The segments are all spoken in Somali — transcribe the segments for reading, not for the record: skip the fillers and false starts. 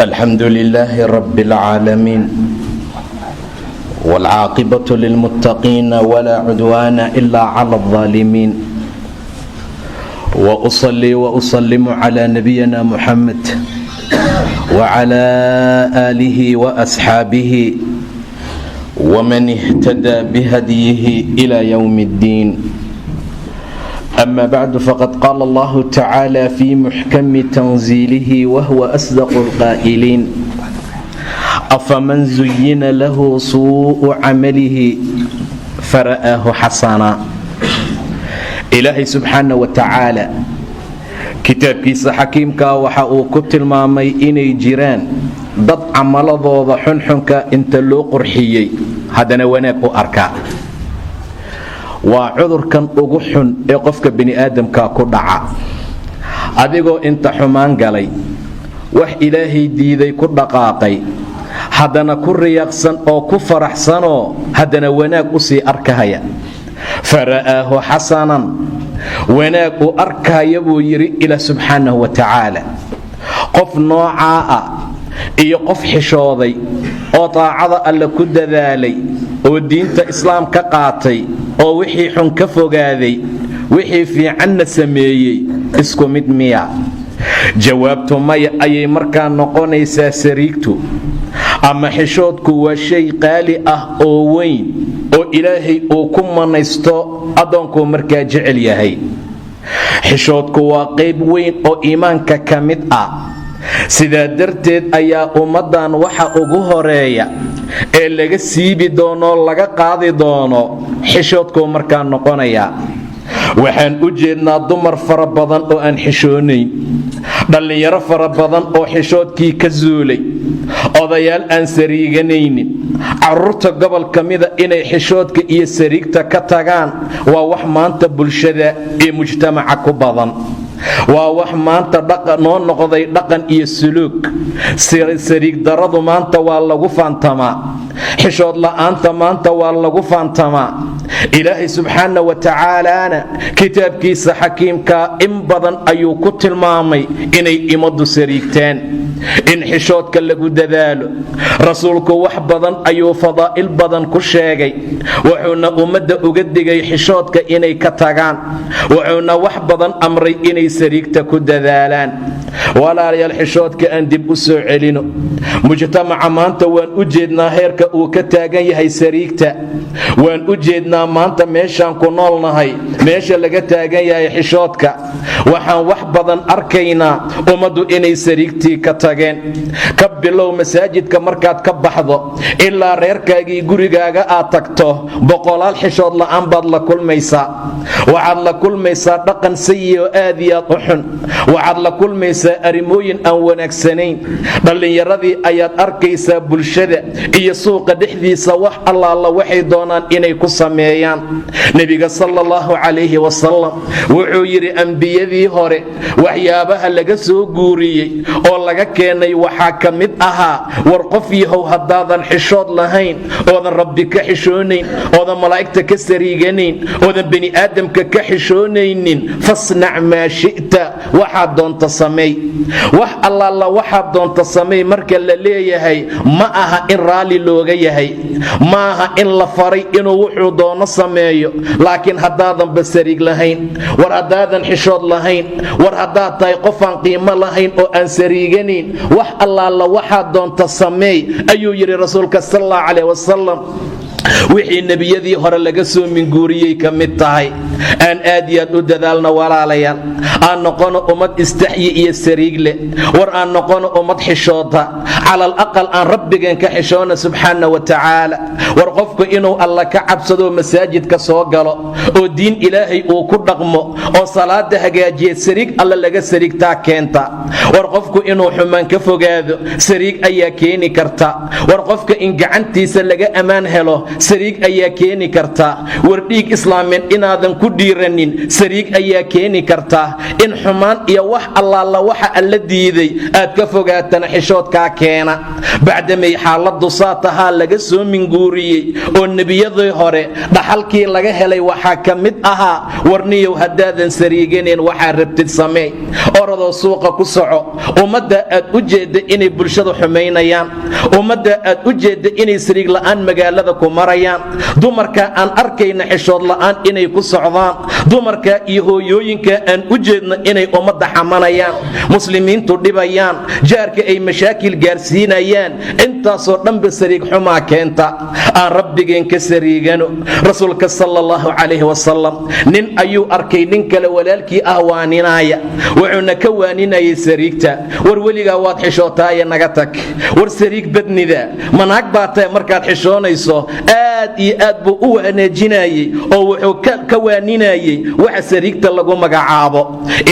الحمد لله رب العالمين والعاقبة للمتقين ولا عدوان إلا على الظالمين وأصلي وأسلم على نبينا محمد وعلى آله وأصحابه ومن اهتدى بهديه إلى يوم الدين. أما بعد فقد قال الله تعالى في محكم تنزيله وهو أصدق القائلين أفمن زين له سوء عمله فرآه حسنا. إلهي سبحانه وتعالى kitaabkiisa xakiimka waxa uu ku tilmaamay inay jiraan dad camaladooda xunxunka inta loo qurxiyey haddana wanaag u arkaa. waa cudurkan ugu xun ee qofka bini'aadamka ku dhaca. adigoo inta xumaan galay wax ilaahay diiday ku dhaqaaqay haddana ku riyaaqsan oo ku faraxsanoo haddana wanaag u sii arkahaya. fara'aahu xasanan, wanaag uu arkaya buu yidhi ilaah subxaanahu wa tacaala. qof noocaa ah iyo qof xishooday oo taacada alle ku dadaalay oo diinta islaam ka qaatay oo wixii xun ka fogaaday wixii fiicanna sameeyey isku mid miya? jawaabtu maya ayay markaa noqonaysaa. sariigtu ama xishoodku waa shay qaali ah oo weyn oo ilaahay uu ku manaysto addoonkuu markaa jecel yahay. xishoodku waa qayb weyn oo iimaanka ka mid ah. sidaa darteed ayaa ummaddan waxa ugu horeeya ee laga siibi doonoo laga qaadi doono xishoodkuu markaa noqonayaa. waxaan u jeednaa dumar fara badan oo aan xishoonayn, dhallinyaro fara badan oo xishoodkii ka suulay, odayaal aan sariiganaynin, carruurta gobol ka mida inay xishoodka iyo sariigta ka tagaan waa wax maanta bulshada iyo mujtamaca ku badan. waa wax maanta noo noqday dhaqan iyo suluug. sariig daradu maanta waa lagu faantamaa, xishood la'aanta maanta waa lagu faantamaa. ilaahay subxaana wa tacaalaana kitaabkiisa xakiimka in badan ayuu ku tilmaamay inay imaddu sariigtaan, in xishoodka lagu dadaalo. rasuulku wax badan ayuu fadaa'il badan ku sheegay, wuxuuna ummadda uga digay xishoodka inay ka tagaan, wuxuuna wax badan amray inay sariigta ku dadaalaan. walaalayaal, xishoodka aan dib u soo celino. mujtamaca maanta waan u jeednaa heerka uu ka taagan yahay sariigta. waan u jeednaa maanta meeshaan ku noolnahay meesha laga taagan yahay xishoodka. waxaan wax badan arkaynaa ummaddu inay sariigtii ka tageen. ka bilow masaajidka markaad ka baxdo ilaa reerkaagii gurigaaga aad tagto boqolaal xishood la'aan baad la kulmaysaa. waxaad la kulmaysaa dhaqan sayi oo aad iyo aad u xun. waxaad la kulmaysaa arrimooyin aan wanaagsanayn. dhallinyaradii ayaad arkaysaa bulshada iyo suuqa dhexdiisa wax allaala waxay doonaan inay ku sameeyaan. nebiga sala allahu calayhi wasalam wuxuu yidhi ambiyadii hore waxyaabaha laga soo guuriyey oo laga keenay waxaa ka mid ahaa war qof yahow haddaadan xishood lahayn, oodan rabbi ka xishoonayn, oodan malaa'igta ka sariiganayn, oodan bini'aadamka ka xishoonaynin, fasnac maa shi'ta, waxaad doonta sameey. wax allaala waxaad doonta sameey marka la leeyahay ma aha in raalli looga yahay, ma aha in la faray inuu wuxuu doono sameeyo. laakiin haddaadanba sariig lahayn, war haddaadan xishood lahayn, war haddaad tahay qofaan qiimo lahayn oo aan sariiganayn, wax allaala waxaad doonta sameey ayuu yidhi rasuulka sal allahu calayh wasalam. wixii nebiyadii hore laga soo minguuriyey ka mid tahay. aan aad iyo aad u dadaalno walaalayaal. aan noqono ummad istaxyi iyo sariig leh. war aan noqono ummad xishoota. calal aqal aan rabbigan ka xishoona subxaana wa tacaala. war qofku inuu alla ka cabsadoo masaajidka soo galo oo diin ilaahay uu ku dhaqmo oo salaada hagaajiya sariig alla laga sariigtaa keenta. war qofku inuu xumaan ka fogaado sariig ayaa keeni karta. war qofka in gacantiisa laga ammaan helo sariig ayaa keeni karta. war dhiig islaameed inaadan ku dhiiranin sariig ayaa keeni karta. in xumaan iyo wax allaala waxa alla diiday aad ka fogaatana xishoodkaa keena. keena. bacdamay xaaladu saa tahaa laga soo minguuriyey oo nebiyadii hore dhaxalkii laga helay waxaa ka mid ahaa, warniyow haddaadan sariiganeyn waxaa rabtid samee, orodoo suuqa ku soco. ummadda aad u jeedda inay bulshada xumaynayaan, ummadda aad u jeedda inay sariig la'aan magaalada ku marayaan, dumarka aan arkayna xishood la'aan inay ku socdaan, dumarka iyo hooyooyinka aan u jeedna inay ummadda xamanayaan, muslimiintu dhibayaan, jaarka ay mashaakil gaarsiinayaan, intaasoo dhanba sariig xumaa keenta. aan rabbigeen ka sariigano. rasuulka sala allahu calayhi wasalam nin ayuu arkay nin kale walaalkii ah waaninaya, wuxuuna ka waaninayay sariigta. war weligaa waad xishootaaye naga tag, war sariig badnida manaag baa tahay markaad xishoonayso. aad iyo aad buu u wanaajinayey oo wuxuu ka waaninayey waxa sariigta lagu magacaabo.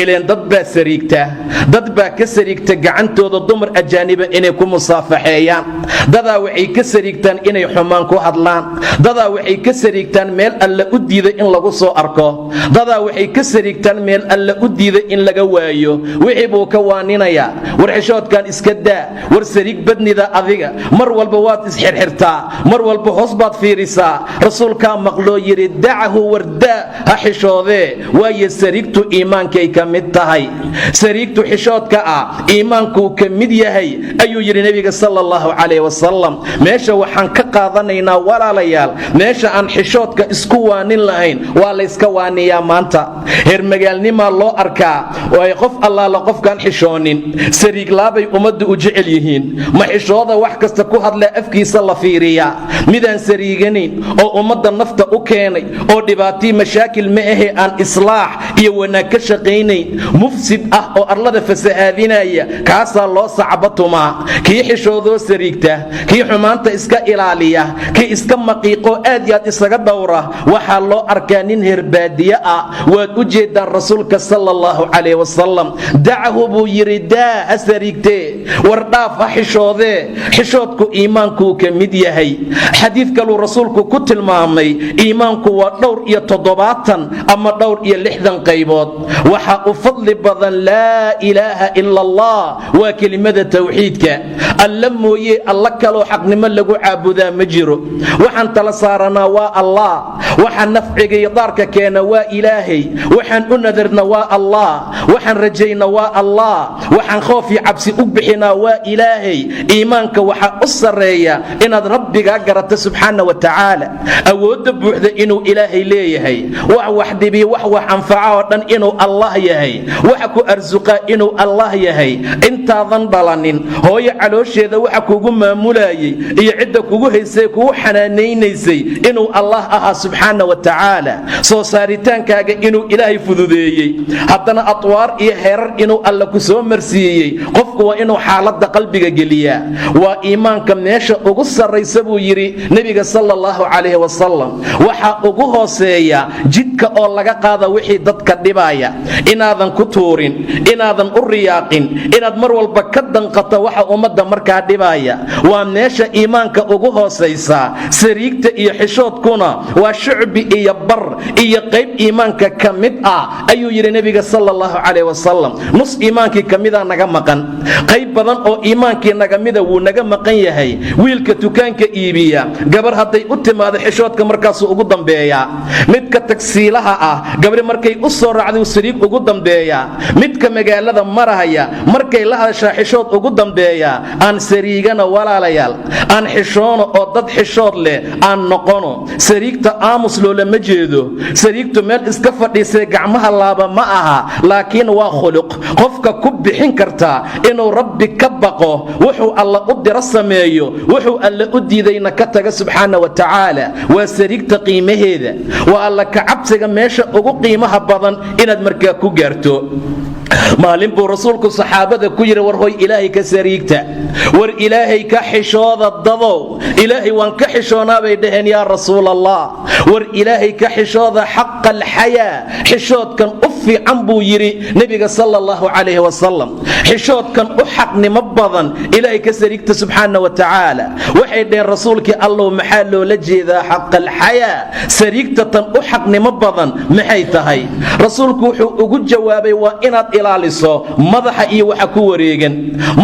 ileen dad baa sariigta, dad baa ka sariigta gacantooda dumar ajaaniba inay ku musaafaxeeyaan, dadaa waxay ka sariigtaan inay xumaan ku hadlaan, dadaa waxay ka sariigtaan meel alla u diiday in lagu soo arko, dadaa waxay ka sariigtaan meel alla u diiday in laga waayo. wixii buu ka waaninayaa, war xishoodkan iska daa, war sariig badnida adiga mar walba waad isxirxirtaa, mar walba hoos baad fiirisaa. rasuulkaa maqloo yidhi dacahu wardaa, ha xishoodee, waayo sariigtu iimaankay ka mid tahay. sariigtu xishoodka ah iimaankuu ka mid yahay ayuu yidhi nebiga sala allahu calayh wasalam. meesha waxaan ka qaadanaynaa walaalayaal, meesha aan xishoodka isku waanin lahayn waa layska waaniyaa maanta. hermagaalnimaa loo arkaa, ay qof allaala qofkaan xishoonin. sariiglaabay ummaddu u jecel yihiin, ma xishooda wax kasta ku hadlaa afkiisa la fiiriyaa. midaan sariiganayn oo ummadda nafta u keenay oo dhibaatii mashaakil ma ahee aan islaax iyo wanaag ka shaqaynayn, mufsid ah oo arlada fasahaadinaya, kaasaa loo sacbatumaa. kii xishoodoo sariigta, kii xumaanta iska ilaaliya, kii iska maqiiqoo aad yaad isaga dhowra, waxaa loo arkaa nin herbaadiye ah. waad u jeedaan rasuulka sala allahu calayh wasalam, dacahu buu yidhi daa, ha sariigtee, war dhaaf, ha xishoodee. xishoodku iimaankuu ka mid yahay. xadiid kaluu rasuulku ku tilmaamay iimaanku waa 27 ama 60 qaybood. waxaa u fadli badan laa ilaaha ila allah, waa kelimada tawxiidka. alla mooye alla kaloo xaqnimo lagu caabudaa ma jiro. waxaan tala saaranaa waa allah, waxaan nafciga iyo daarka keena waa ilaahay, waxaan u nadarna waa allah, waxaan rajayna waa allah, waxaan khoof iyo cabsi u bixinaa waa ilaahay. iimaanka waxaa u sarreeya inaad rabbigaa garata subxaana wa tacaala, awoodda buuxda inuu ilaahay leeyahay, wax dhibi wax anfaca oo dhan inuu allah yahay, waxa ku arsuqaa inuu allah yahay. intaadan dhalanin hooyo caloosheeda waxa kugu maamulayay iyo cidda kugu haysay kugu xanaanaynaysay inuu allah ahaa subxaana wa tacaala. soo saaritaankaaga inuu ilaahay fududeeyey, haddana atwaar iyo heerar inuu alla ku soo marsiiyey. qofku waa inuu xaaladda qalbiga geliyaa. waa iimaanka meesha ugu sarraysa buu yidhi nebiga sala allahu calayhi wasalam. waxaa ugu hooseeya jidka oo laga qaada wixii dadka dhibaya, inaadan ku tuurin, inaadan u riyaaqin, inaad mar walba ka danqato waxa ummadda markaa dhibaya. waa meesha iimaanka ugu hoosaysa. sariigta iyo xishoodkuna waa shucbi iyo bar iyo qayb iimaanka ka mid ah ayuu yidhi nebiga sala allahu calayh wasalam. nus iimaankii ka mida naga maqan, qayb badan oo iimaankii naga mida wuu naga maqan yahay. wiilka dukaanka iibiya, gabar hadday u timaado xishoodka markaasuu ugu dambeeyaa. midka tagsiilaha ah, gabri markay u soo raacday sariig ugu dambeeyaa. midka magaalada marahaya markay la hadashaa xishood ugu dambeeyaa. aan sariigana walaalayaal, aan xishoono oo dad xishood leh aan noqono. sariigta aamus loolama jeedo, sariigtu meel iska fadhiisay gacmaha laaba ma aha, laakiin waa khuluq qofka ku bixin kartaa inuu rabbi ka baqo, wuxuu alla u diro sameeyo, wuxuu alla u diidayna ka taga subxaana wa tacaala. waa sariigta qiimaheeda, waa alla ka cabsiga meesha ugu qiimaha badan inaad markaa ku gaarto. maalin buu rasuulku saxaabada ku yidhi, war hoy ilaahay ka sariigta, war ilaahay ka xishooda dadow. ilaahay waan ka xishoonaa bay dhaheen yaa rasuul allah. war ilaahay ka xishooda xaqa alxayaa, xishoodkan u fiican buu yidhi nebiga sala allahu calayhi wasalam. xishoodkan u xaqnimo badan ilaahay ka sariigta subxaana wa tacaala. waxay dhaheen rasuulkii allow maxaa loola jeedaa xaqa alxayaa, sariigta tan u xaqnimo badan maxay tahay? rasuulku wuxuu ugu jawaabay waa inaad ilaaliso madaxa iyo waxa ku wareegan.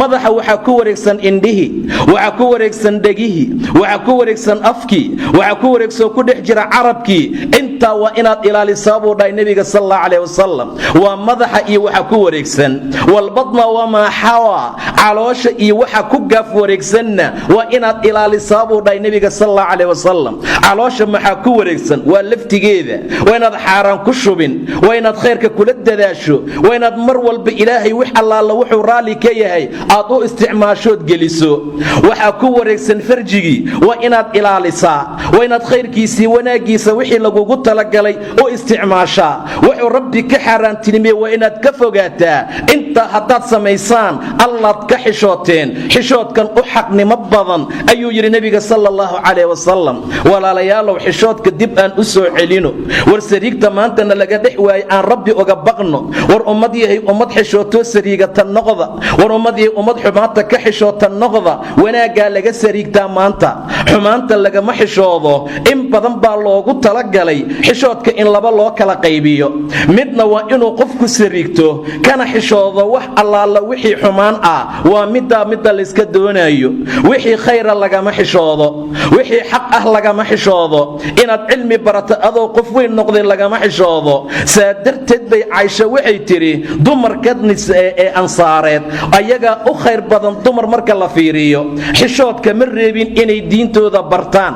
Madaxa waxaa ku wareegsan indhihii, waxaa ku wareegsan dhegihii, waxaa ku wareegsan afkii, waxaa ku wareegsan ku dhex jira carabkii. Intaa waa inaad ilaalisaa buu dhahay nebiga sallallahu alayhi wasallam. waa madaxa iyo waxa ku wareegsan. walbadna wamaa xawaa, caloosha iyo waxa ku gaaf wareegsanna waa inaad ilaalisaa buu dhahay nebiga sallallahu alayhi wasallam. caloosha maxaa ku wareegsan? waa laftigeeda. waa inaad xaaraan ku shubin, waa inaad khayrka kula dadaasho, waa inaad mar walba ilaahay wix allaala wuxuu raalli ka yahay aad u isticmaashood geliso. waxaa ku wareegsan farjigii, waa inaad ilaalisaa, waa inaad khayrkiisii wanaagiisa wixii lagugu talagalay u isticmaashaa. wuxuu rabbi ka xaaraantinimeye waa inaad ka fogaataa. intaa haddaad samaysaan allaad ka xishooteen. xishoodkan u xaqnimo badan ayuu yidhi nebiga sala allahu calayh wasalam. walaalayaalow, xishoodka dib aan u soo celino. war sariigta maantana laga dhex waaye aan rabbi oga baqno. war ummad yahay ummad xishootoo sariigata noqda. war ummad yahay ummad xumaanta ka xishoota noqda. wanaaggaa laga sariigtaa maanta, xumaanta lagama xishoodo. in badan baa loogu talagalay xishoodka in laba loo kala qaybiyo. midna waa inuu qofku sariigto kana xishoodo wax allaala wixii xumaan ah, waa midda layska doonayo. wixii khayra lagama xishoodo, wixii xaq ah lagama xishoodo. inaad cilmi barato adoo qof weyn noqday lagama xishoodo. saa darteed bay Caaisha waxay tiri dumarka ee ansaareed ayagaa u khayr badan dumar marka la fiiriyo. xishoodka ma reebin inay diintooda bartaan,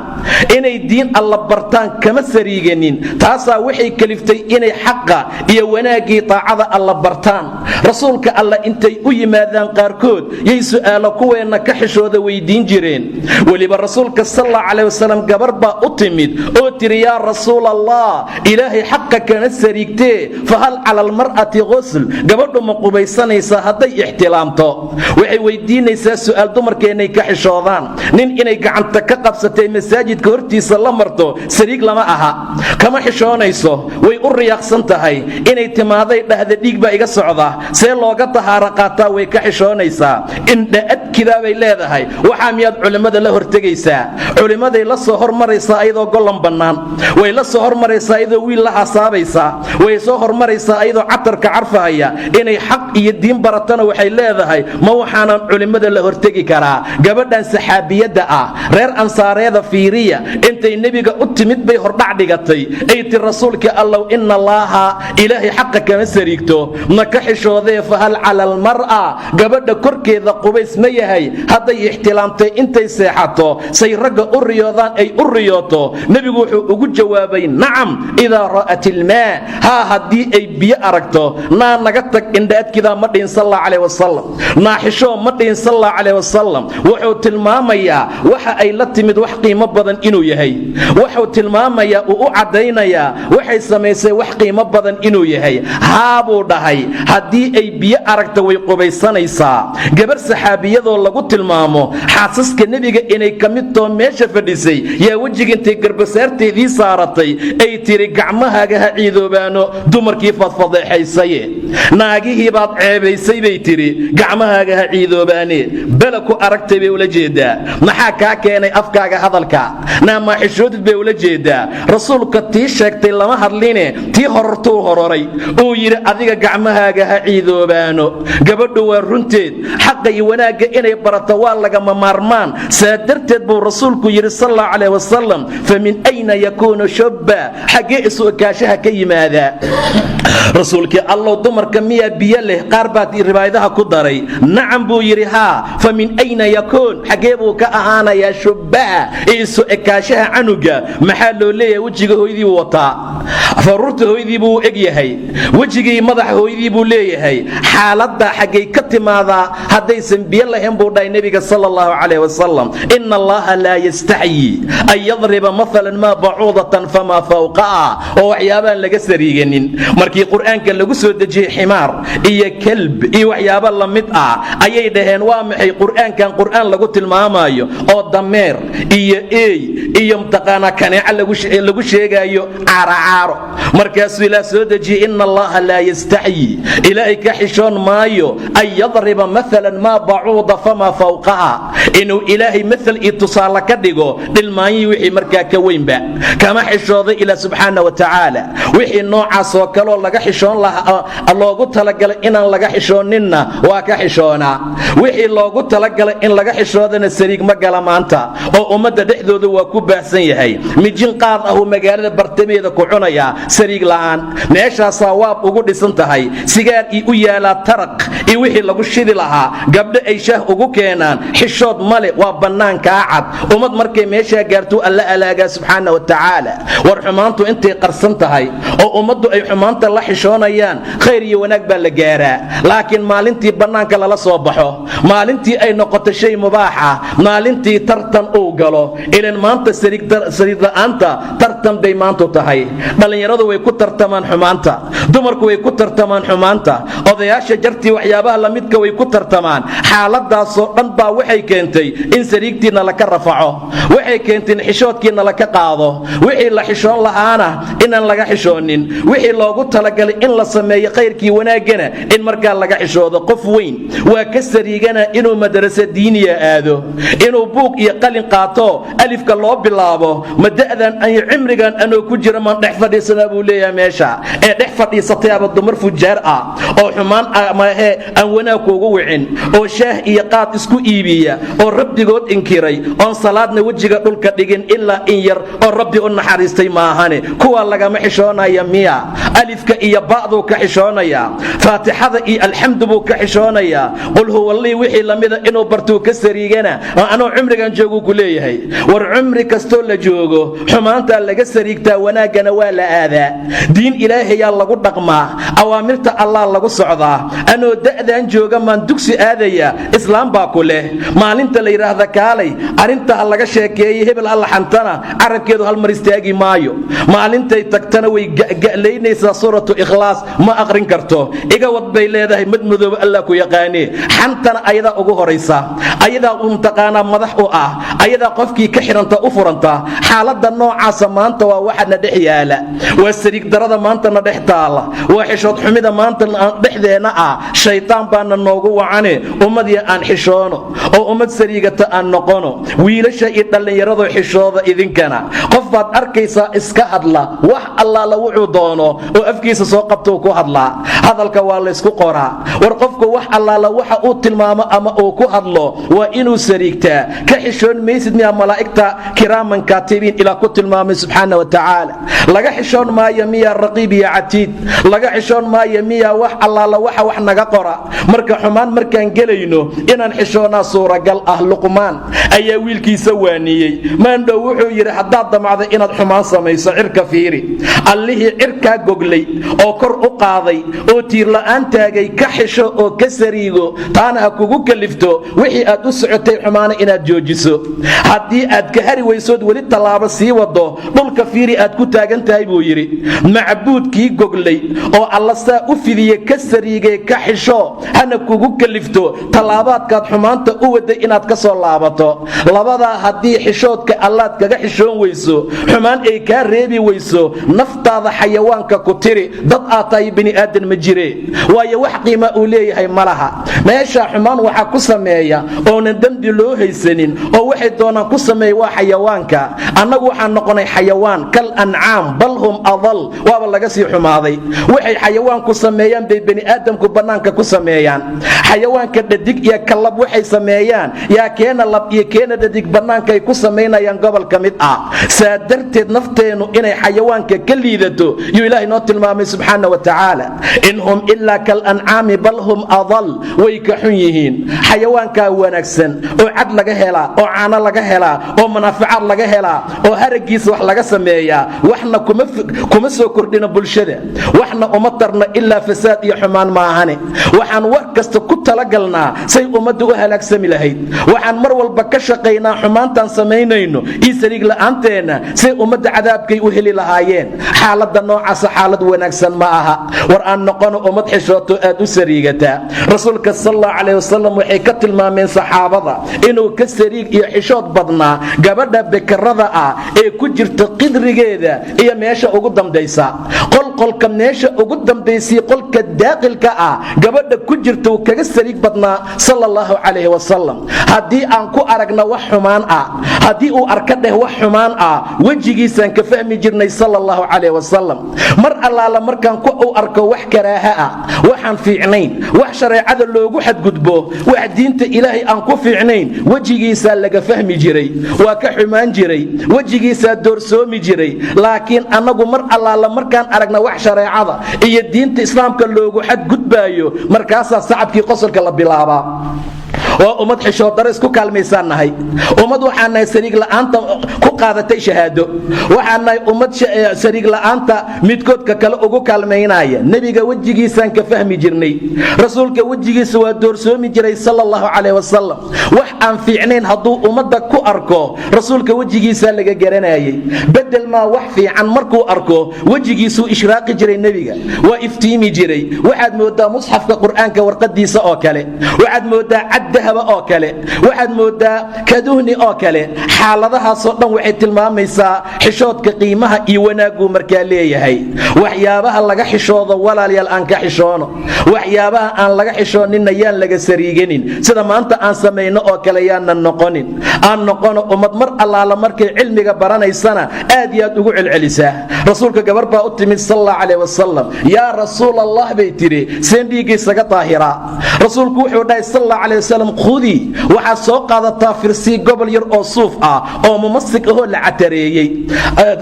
inay diin alla bartaan kama sariiganin. taasaa waxay kaliftay inay xaqa iyo wanaaggii taacada alla bartaan. rasuulka alla intay u yimaadaan qaarkood yay su'aalo kuweenna ka xishooda weydiin jireen. weliba rasuulka sallallahu calayhi wasallam gabar baa u timid oo tiri yaa rasuul allah, ilaahay xaqa kana sariigtee fahal cala almar'ati ghusl, gabadhu ma qubaysanaysaa hadday ixtilaamto? waxay weydiinaysaa su'aal dumarkeennay ka xishoodaan. nin inay gacanta ka qabsatay masaajidka hortiisa la marto sariig lama aha, kama xishoonayso. way u riyaaqsan tahay inay timaaday dhahda dhiig baa iga socda, see looga tahaaro qaataa way ka xishoonaysaa. indha adkidaa bay leedahay. waxaa miyaad culimmada la hortegaysaa? culimmaday la soo hormaraysaa ayadoo gollan bannaan, way la soo hormaraysaa ayadoo wiil la hasaabaysaa, way soo hormaraysaa ayadoo catarka carfahaya. inay xaq iyo diin baratana waxay leedahay ma waxaanan culimmada la hortegi karaa. gabadhan saxaabiyadda ah reer ansaareeda fiiriya, intay nebiga u timid bay hordhac dhigatay. ay ti rasuulka allow, ina allaaha, ilaahay xaqa kama sariigto, ma ka xishoodee fahal cala almar'a, gabadha korkeeda qubays ma yahay hadday ixtilaamtay intay seexato say ragga u riyoodaan ay u riyooto? nebigu wuxuu ugu jawaabay nacam idaa ra'at ilmaa, haa haddii ay biyo aragto. naa naga tag indhaadkidaa ma dhihin sallallahu calayh wasallam, naa xishoo ma dhihin sallallahu calayh wasallam. wuxuu tilmaamayaa waxa ay la timid wax qiimo badan inuu yahay. wuxuu tilmaamayaa uu u caddaynayaa waxay samaysay wax qiimo badan inuu yahay. haa buu dhahay, haddii ay biyo aragta way qubaysanaysaa. gabar saxaabiyadoo lagu tilmaamo xaasaska nebiga inay ka mid too meesha fadhisay yaa wejiga intay garbasaarteedii saaratay ay tiri gacmahaaga ha ciidoobaano, dumarkii fadfadeexaysaye, naagihii baad ceebaysay bay tiri, gacmahaaga ha ciidoobaane. bela ku aragtay bay ula jeedaa. maxaa kaa keenay afkaaga hadalka? naamaa xishoodid bay ula jeedaa. rasuulka tii sheegtay lama hadline, tii horortuu hororay uu yidhi adiga gacmahaaga ha ciidoobaano. gabadhu waa runteed, xaqa iyo wanaagga inay barato waa lagama maarmaan. saa darteed buu rasuulku yidhi sallallahu calayh wasallam, famin ayna yakuunu shubba, xaggee isu ekaashaha ka yimaadaa? rasuulkii allow, dumarka miyaa biyo leh? qaar baad riwaayadaha ku daray nacam buu yidhi haa. famin ayna yakuun, xaggee buu ka ahaanayaa shubbaha ee isu ekaashaha canuga? maxaa loo leeyahay? wejiga hooyadii buu wataa, faruurta hooyadii buu eg yahay, wejigii madaxa hooyadii buu leeyahay. xaaladda xaggay ka timaadaa haddaysan biyo lahayn buu dhahay nebiga sala allahu calayh wasalam. ina allaha laa yastaxyi an yadriba maalan maa bacuudatan famaa fawqaha, oo waxyaabaan laga sariiganin. markii qur'aanka lagu soo dejiyey ximaar iyo kelb iyo waxyaaba la mid ah ayay dhaheen waa maxay qur'aankan qur'aan lagu tilmaamayo oo dameer iyo eey iyo mtaqaana kaneeca lagu sheegayo caaro. markaasuu ilaa soo dejiyey ina allaha laa yastaxyi, ilaahay ka xishoon maayo an yadriba maalan maa bacuuda famaa fawqaha, inuu ilaahay maal iyo tusaale ka dhigo dhilmaanyii wixii markaa ka weynba. kama xishooday ilaa subxaana wa tacaala wixii noocaas oo kaloo laga xishoon lahaa loogu talagalay inaan laga xishooninna waa ka xishoonaa. wixii loogu talagalay in laga xishoodana sariig ma gala maanta oo ummadda dhexdooda waa ku baahsan yahay. mijin qaad ahuu magaalada bartameeda ku cunayaa sariig la'aan. meeshaasaa waab ugu dhisan tahay, sigaar ii u yaalaa taraq iyo wixii lagu shidi lahaa, gabdho ay shaah ugu keenaan. xishood male, waa bannaankaa cad. ummad markay meeshaa gaartuu alla alaagaa subxaana wa tacaala. war xumaantu intay qarsan tahay oo ummaddu ay xumaanta la xishoonayaan, khayr iyo wanaag baa la gaaraa. laakiin maalintii bannaanka lala soo baxo, maalintii ay noqoto shay mubaax ah, maalintii tartan uu galo, ilan maanta sariig la'aanta tartan bay maantu tahay. dhallinyaradu way ku tartamaan xumaanta, dumarku way ku tartamaan xumaanta, odayaasha jartii waxyaabaha lamidka way ku tartamaan. xaaladaasoo dhan baa waxay keentay in sariigtiina laka rafaco, waxay keentay in xishoodkiina laka qaado. wixii la xishoon lahaana inaan laga xishoonin, wixii loogu talagalay in la sameeyo khayrkii wanaaggana in markaa laga xishoodo. qof weyn waa ka sariigana inuu madrasa diiniya aado, inuu buug iyo qalin qaato alifka loo bilaabo. ma da'dan iyo cimrigan anoo ku jira maan dhex fadhiisanaa buu leeyahay meesha ee dhex fadhiisatay aba dumar fujaar ah oo xumaan maahe aan wanaag kuugu wicin, oo shaah iyo qaad isku iibiya, oo rabbigood inkiray, oon salaadna wejiga dhulka dhigin ilaa in yar oo rabbi u naxariistay maahane. kuwaa lagama xishoonaya miya? alifka iyo ba'duu ka xishoonayaa, faatixada iyo alxamdu buu ka xishoonayaa, qul huwa allii wixii lamida inuu bartuu ka sariigana anuu cumrigan jooguu ku leeyahay. war cumri kastoo la joogo xumaantaa laga sariigtaa, wanaaggana waa la aadaa. diin ilaahayaa lagu dhaqmaa, awaamirta allah lagu socdaa. anoo da'daan jooga maan dugsi aadaya, islaam baa ku leh. maalinta la yidhaahda kaalay arrinta ha laga sheekeeyey, hebel ha laxantana carabkeedu hal mar istaagi maayo. maalintay tagtana way ga'laynaysaa suuratu ikhlaas, ma aqrin karto. iga wad bay leedahay, madmadooba allah ku yaqaanee. xantana ayadaa ugu horaysa, ayadaa untaqaanaa madax u ah, ayadaa qofkii ka xiranta u furanta. xaaladda noocaasa maanta waa waxana dhex yaala, waa sariig darada maantana dhex taala, waa xishood xumida maanta dhexdeenna ah. shaydaan baana noogu wacane ummadii aan xishoono oo ummad sariigata aan noqono. wiilasha iyo dhallinyaradoo xishooda idinkana. qof baad arkaysaa iska hadla wax allaala wuxuu doono oo afkiisa soo qabtou ku hadlaa. hadalka waa laysku qoraa. war qofku wax allaala waxa uu tilmaamo ama uu ku hadlo waa inuu sariigtaa. ka xishoon maysid miyaa malaa'igta kiraaman kaatibiin ilaa ku tilmaamay subxaana wa tacaala. laga xishoon maayo miyaa raqiib iyo catiid, laga xishoon maayo miyaa wax allaala waxa wax naga qora. marka xumaan markaan gelayno inaan xishoonaa suuragal ah. luqmaan ayaa wiilkiisa waaniyey. maandhow wuxuu yidhi haddaad damacda inaad xumaan samayso cirka fiiri, allihii cirkaa goglay oo kor u qaaday oo tiir la'aan taagay ka xisho oo ka sariigo, taana ha kugu kalifto wixii aad u socotay xumaana inaad joojiso. haddii aad ka hari weysood weli tallaabo sii wado, dhulka fiiri aad ku taagan tahay buu yidhi. macbuudkii goglay oo alla saa u fidiye ka sariigay ka xisho, hana kugu kalifto tallaabaadkaad xumaanta u waday inaad ka soo laabato. labadaa haddii xishoodka allaad kaga xishoon weyso, xumaan ay kaa reebi weyso, naftaada xayawaanka ku tiri. dad aad tahay bini aadan ma jire, waayo wax qiima uu leeyahay ma laha. meesha xumaan waxaa ku sameeya oonan dembi loo haysanin oo waxay doonaan ku sameeya waa xayawaanka. annagu waxaan noqonay xayawaan kal ancaam bal hum adal, waaba laga sii xumaaday. waxay xayawaanku sameeyaan bay bani aadamku bannaanka ku sameeyaan. xayawaanka dhadig iyo kalab waxay sameeyaan, yaa keena lab iyo keena dhadig bannaankay ku samaynayaan gobol ka mid ah. saa darteed nafteennu inay xayawaanka ka liidato yuu ilaahay noo tilmaamay subxaana wa tacaala. in hum ilaa kal ancaami bal hum adal, way ka xun yihiin. xayawaankaa wanaagsan oo cad laga helaa, oo caano laga helaa, oo manaaficaad laga helaa, oo haragiisa wax laga sameeyaa. waxna kuma soo kordhina bulshada, waxna uma tarna ilaa fasaad iyo xumaan maahane. waxaan war kasta ku talagalnaa say ummadda u halaagsami lahayd. waxaan mar walba ka shaqaynaa xumaantaan samaynayno iyo sariig la'aanteenna say ummadda cadaabkay u heli lahaayeen. xaaladda noocaasa xaalad wanaagsan ma aha. war aan noqono ummad xishooto aad u sariigataa. rasuulka sallallahu calayhi wasallam waxay ka tilmaameen saxaabada inuu ka sariig iyo xishood badnaa gabadha bekarada ah ee ku jirta qidrigeeda iyo meesha ugu dambaysa. qolqolka meesha ugu dambaysay qolka daaqilka ah gabadha ku jirta uu kaga sariig badnaa sallallahu calayhi wasallam. haddii aan ku aragna wax xumaan ah, haddii uu arka dheh wax xumaan ah, wejigiisaan ka fahmi jirnay sallallahu calayhi wasallam. mar allaala markaan ku uu arko wax karaaha ah, waxaan fiicnayn, wax shareecada loogu xadgudbo, wax diinta ilaahay aan ku fiicnayn, wejigiisaa laga fahmi jiray, waa ka xumaan jiray, wejigiisaa doorsoomi jiray. laakiin annagu mar allaala markaan aragna wax shareecada iyo diinta islaamka loogu xadgudbaayo, markaasaa sacabkii qosolka la bilaabaa. waa ummad xishood daro isku kaalmaysaan nahay, ummad waxaan nahay sariig la'aanta ku qaadatay shahaado, waxaan nahay ummad sariig la'aanta midkoodka kale ugu kaalmaynaya. nebiga wejigiisaan ka fahmi jirnay, rasuulka wejigiisa waa doorsoomi jiray sala allahu calayh wasalam. wax aan fiicnayn hadduu ummadda ku arko, rasuulka wejigiisaa laga garanayay. bedel maa wax fiican markuu arko, wejigiisuu ishraaqi jiray nebiga, waa iftiimi jiray. waxaad moodaa musxafka qur'aanka warqadiisa oo kale, waxaad moodaa caddahaba oo kale, waxaad moodaa kaduhni oo kale. xaaladahaasoo dhan waxay tilmaamaysaa xishoodka qiimaha iyo wanaaguu markaa leeyahay. waxyaabaha laga xishoodo walaalayaal aan ka xishoono, waxyaabaha aan laga xishooninna yaan laga sariiganin, sida maanta aan samayno oo kale yaanan noqonin. aan noqono ummad mar allaala markay cilmiga baranaysana aad iyo aad ugu celcelisaa. rasuulka gabar baa u timid sal allahu calayh wasalam, yaa rasuul allah bay tidhi, seen dhiiggiisaga daahiraa. rasuulku wuxuu dhahay sal allahu calayh wasalam, khudii, waxaad soo qaadataa firsii gobol yar oo suuf ah oo mumasig ahoo la catareeyey,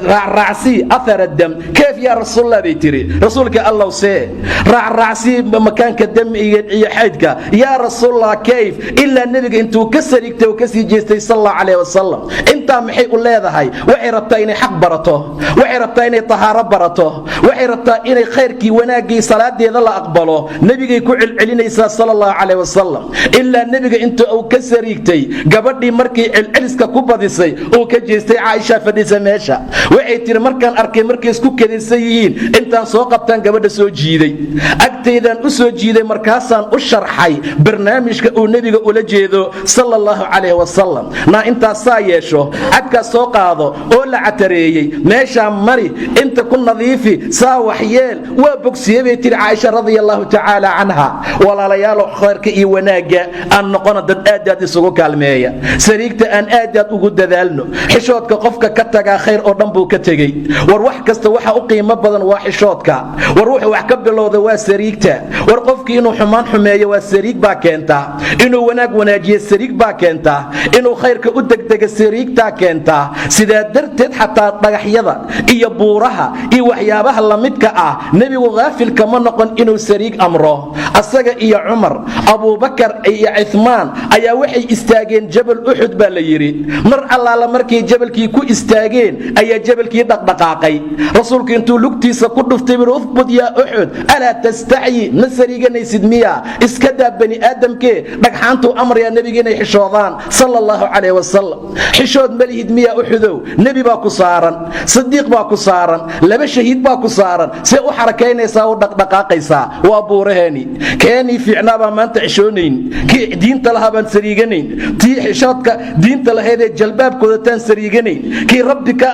raacraacsii athara dam. keef yaa rasuulallah bay tidhi, rasuulka allow see raacraacsii makaanka dam iyo xaydka. yaa rasuulallah kayf, ilaa nebiga intuu ka sariigtay oo kasii jeestay sal allahu calayh wasalam. intaa maxay u leedahay? waxay rabtaa inay xaq barato, waxay rabtaa inay tahaaro barato, waxay rabtaa inay khayrkii wanaaggii salaadeeda la aqbalo. nebigay ku celcelinaysaa sal allahu calayh wasalam, ilaa nebiga inta uu ka sariigtay, gabadhii markii celceliska ku badisay uu ka jeestay. caaisha fadhisa meesha, waxay tiri markaan arkay markay isku kadaysan yihiin, intaan soo qabtaan gabadha soo jiiday, agtaydaan u soo jiiday, markaasaan u sharxay barnaamijka uu nebiga ula jeedo sala allahu calayh wasalam. naa intaas saa yeesho, cadkaas soo qaado oo la catareeyey, meeshaa mari, inta ku nadiifi, saa waxyeel, waa bogsiye bay tiri caaisha radia allahu tacaala canha. walaalayaalo khayrka iyo wanaagga aan noqono dad aad aad isugu kaalmeeya, sariigta aan aad aad ugu dadaalno. xishoodka qofka ka tagaa khayr oo dhan buu ka tegey. war wax kasta waxa u qiimo badan waa xishoodka. war wuxuu wax ka bilowda waa sariigta. war qofkii inuu xumaan xumeeyo waa sariig baa keentaa, inuu wanaag wanaajiyo sariig baa keentaa, inuu khayrka u degdega sariigtaa keentaa. sidaa darteed xataa dhagaxyada iyo buuraha iyo waxyaabaha lamidka ah, nebigu haafil kama noqon inuu sariig amro. asaga iyo cumar, abubakar iyo cuthmaan ayaa waxay istaageen jabal uxud baa la yidhi. mar allaala markay jabalkii ku istaageen ayaa jabalkii dhaqdhaqaaqay. rasuulku intuu lugtiisa ku dhuftay bir uthbut yaa uxud, alaa tastacyi, ma sariiganaysid miya? iska daa bani aadamkee. dhagxaantuu amrayaa nebiga inay xishoodaan sala allahu calayh wasalam. xishood malihid miyaa uxudow? nebi baa ku saaran, sadiiq baa ku saaran, laba shahiid baa ku saaran. see u xarakaynaysaa, u dhaqdhaqaaqaysaa? waa buuraheeni. keenii fiicnaa baa maanta xishoonayn, kii diinta lahaa baan sariiganayn, tii xishoodka diinta lahaydee jalbaabkooda taan sariiganayn, kii rabbi ka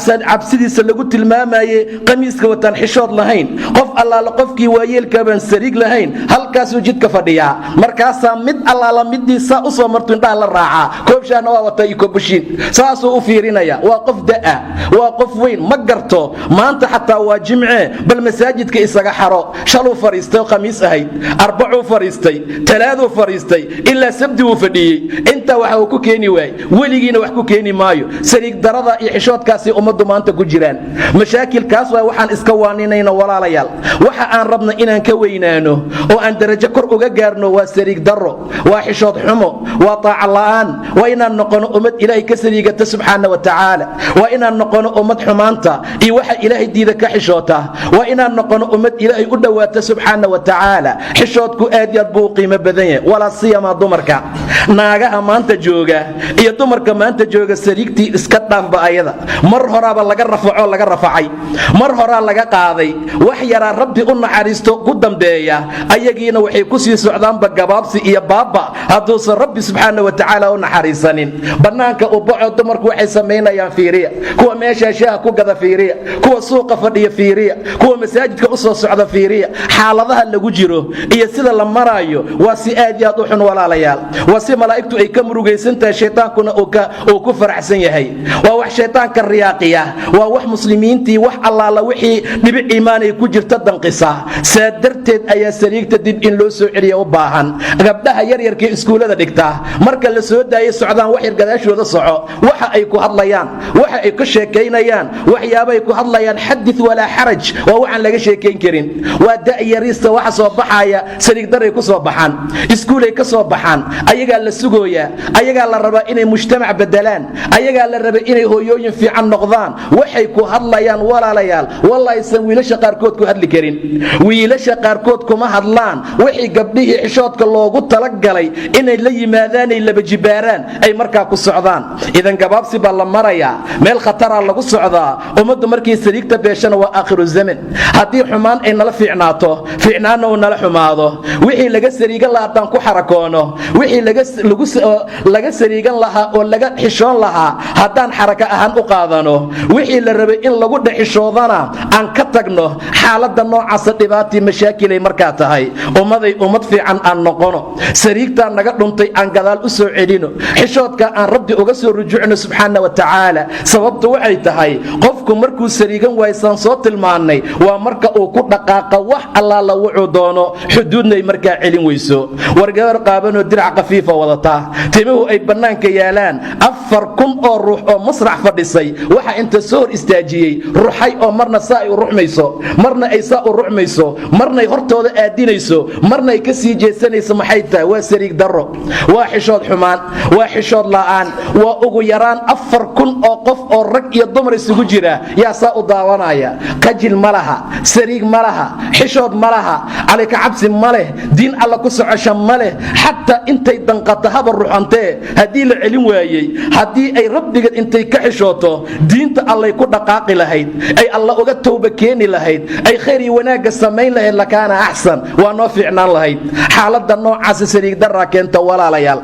cabsidiisa lagu tilmaamaye qamiiska wataan xishood lahayn. qof allaala qofkii waayeelkaa baan sariig lahayn, halkaasuu jidka fadhiyaa. markaasaa mid allaala midiisaa u soo martu indhaha la raacaa, koobshaana waa wataa iyo koobushiin, saasuu u fiirinaya. waa qof da'a, waa qof weyn, ma garto maanta xataa waa jimce, bal masaajidka isaga xaro. shaluu fadhiistay oo khamiis ahayd, arbacuu fadhiistay, talaaduu fadhiistay, ilaa sabdi uu fadhiyey. intaa waxa uu ku keeni waayey, weligiina wax ku keeni maayo. sariig darada iyo xishoodkaasay ummaddu maanta ku jiraan. mashaakilkaas waa waxaan iska waaninayno walaalayaal. waxa aan rabna inaan ka weynaano oo aan darajo kor uga gaarno waa sariig daro, waa xishood xumo, waa taaca la'aan. waa inaan noqono ummad ilaahay ka sariigata subxaana wa tacaala. waa inaan noqono ummad xumaanta iyo waxa ilaahay diida ka xishoota. waa inaan noqono ummad ilaahay u dhowaata subxaana wa tacaala. xishoodku aad iyo aad buu u qiimo badan yahay, walaa siyamaa dumarka. naagaha maanta jooga iyo dumarka maanta jooga, sariigtii iska dhaafba ayada. mar horaaba laga rafacoo laga rafacay, mar horaa laga qaaday. wax yaraa rabbi u naxariisto ku dambeeya, ayagiina waxay ku sii socdaanba gabaabsi iyo baaba hadduusan rabbi subxaana wa tacaala u naxariisanin. bannaanka u baxo dumarku waxay samaynayaan fiiriya, kuwa meeshaa shaaha ku gada fiiriya, kuwa suuqa fadhiya fiiriya, kuwa masaajidka u soo socda fiiriya. xaaladaha lagu jiro iyo sida la maraayo waa si aad iyo aad u xun walaalayaal. waa si si malaa'igtu ay ka murugaysan tahay shaytaankuna uu ku faraxsan yahay. waa wax shaytaanka riyaaqiya, waa wax muslimiintii wax allaala wixii dhibic iimaanay ku jirta danqisa. saa darteed ayaa sariigta dib in loo soo celiya u baahan. gabdhaha yaryarkii iskuullada dhigta marka la soo daayay socdaan wax yar gadaashooda soco, waxa ay ku hadlayaan, waxa ay ka sheekaynayaan, waxyaabay ku hadlayaan xadith walaa xaraj, waa waxaan laga sheekayn karin. waa da'yariista waxa soo baxaya sariig daray ku soo baxaan, iskuulay ka soo baxaan, ayagaa la sugooyaa, ayagaa la rabaa inay mujtamac bedelaan, ayagaa la rabaa inay hooyooyin fiican noqdaan. waxay ku hadlayaan walaalayaal wallahi san wiilasha qaarkood ku hadli karin. wiilasha qaarkood kuma hadlaan wixii gabdhihii xishoodka loogu talagalay inay la yimaadaanay laba jibaaraan ay markaa ku socdaan. idan gabaabsi baa la marayaa, meel khataraa lagu socdaa. ummaddu markii sariigta beeshana waa aakhiru zaman. haddii xumaan ay nala fiicnaato, fiicnaanna uu nala xumaado, wixii laga sariigan lahaa haddaan ku xarakoono, wixii laga sariigan lahaa oo laga xishoon lahaa haddaan xaraka ahaan u qaadano, wixii la rabay in lagu dhexishoodana aan ka tagno, xaaladda noocaasa dhibaatii mashaakilay markaa tahay. ummaday ummad fiican aan noqono, sariigtaa naga dhuntay aan gadaal u soo celino, xishoodka aan rabbi uga soo rujuucno subxaana wa tacaala. sababtu waxay tahay qofku markuu sariigan waysaan soo tilmaannay waa marka uu ku dhaqaaqa wax allaala wuxuu doono, xuduudnay markaa celin weyso. war gabar qaabanoo dirac qafiifa wadataa, timuhu ay bannaanka yaalaan, 4,000 oo ruux oo masrax fadhisay waxa inta soo hor istaajiyey ruxay oo marna saa ay u ruxmayso, marna ay saa u ruxmayso, marnay hortooda aadinayso, marna ay ka sii jeesanayso. maxay tahay? waa sariig darro, waa xishood xumaan, waa xishood la'aan. waa ugu yaraan 4,000 oo qof oo rag iyo dumar isugu jira yaa saa u daawanaya. qajil ma laha, sariig ma laha, xishood ma laha, calayka cabsi ma leh, diin alla ku socosha ma leh. xataa intay danqata haba ruxantee haddii la celin waayey, haddii ay rabbigeed intay ka xishooto diinta allay ku dhaqaaqi lahayd, ay alla uga towba keeni lahayd, ay khayr iyo wanaagga samayn lahayd, lakaana axsan, waa noo fiicnaan lahayd. xaaladda noocaasa sariig darraa keenta walaalayaal.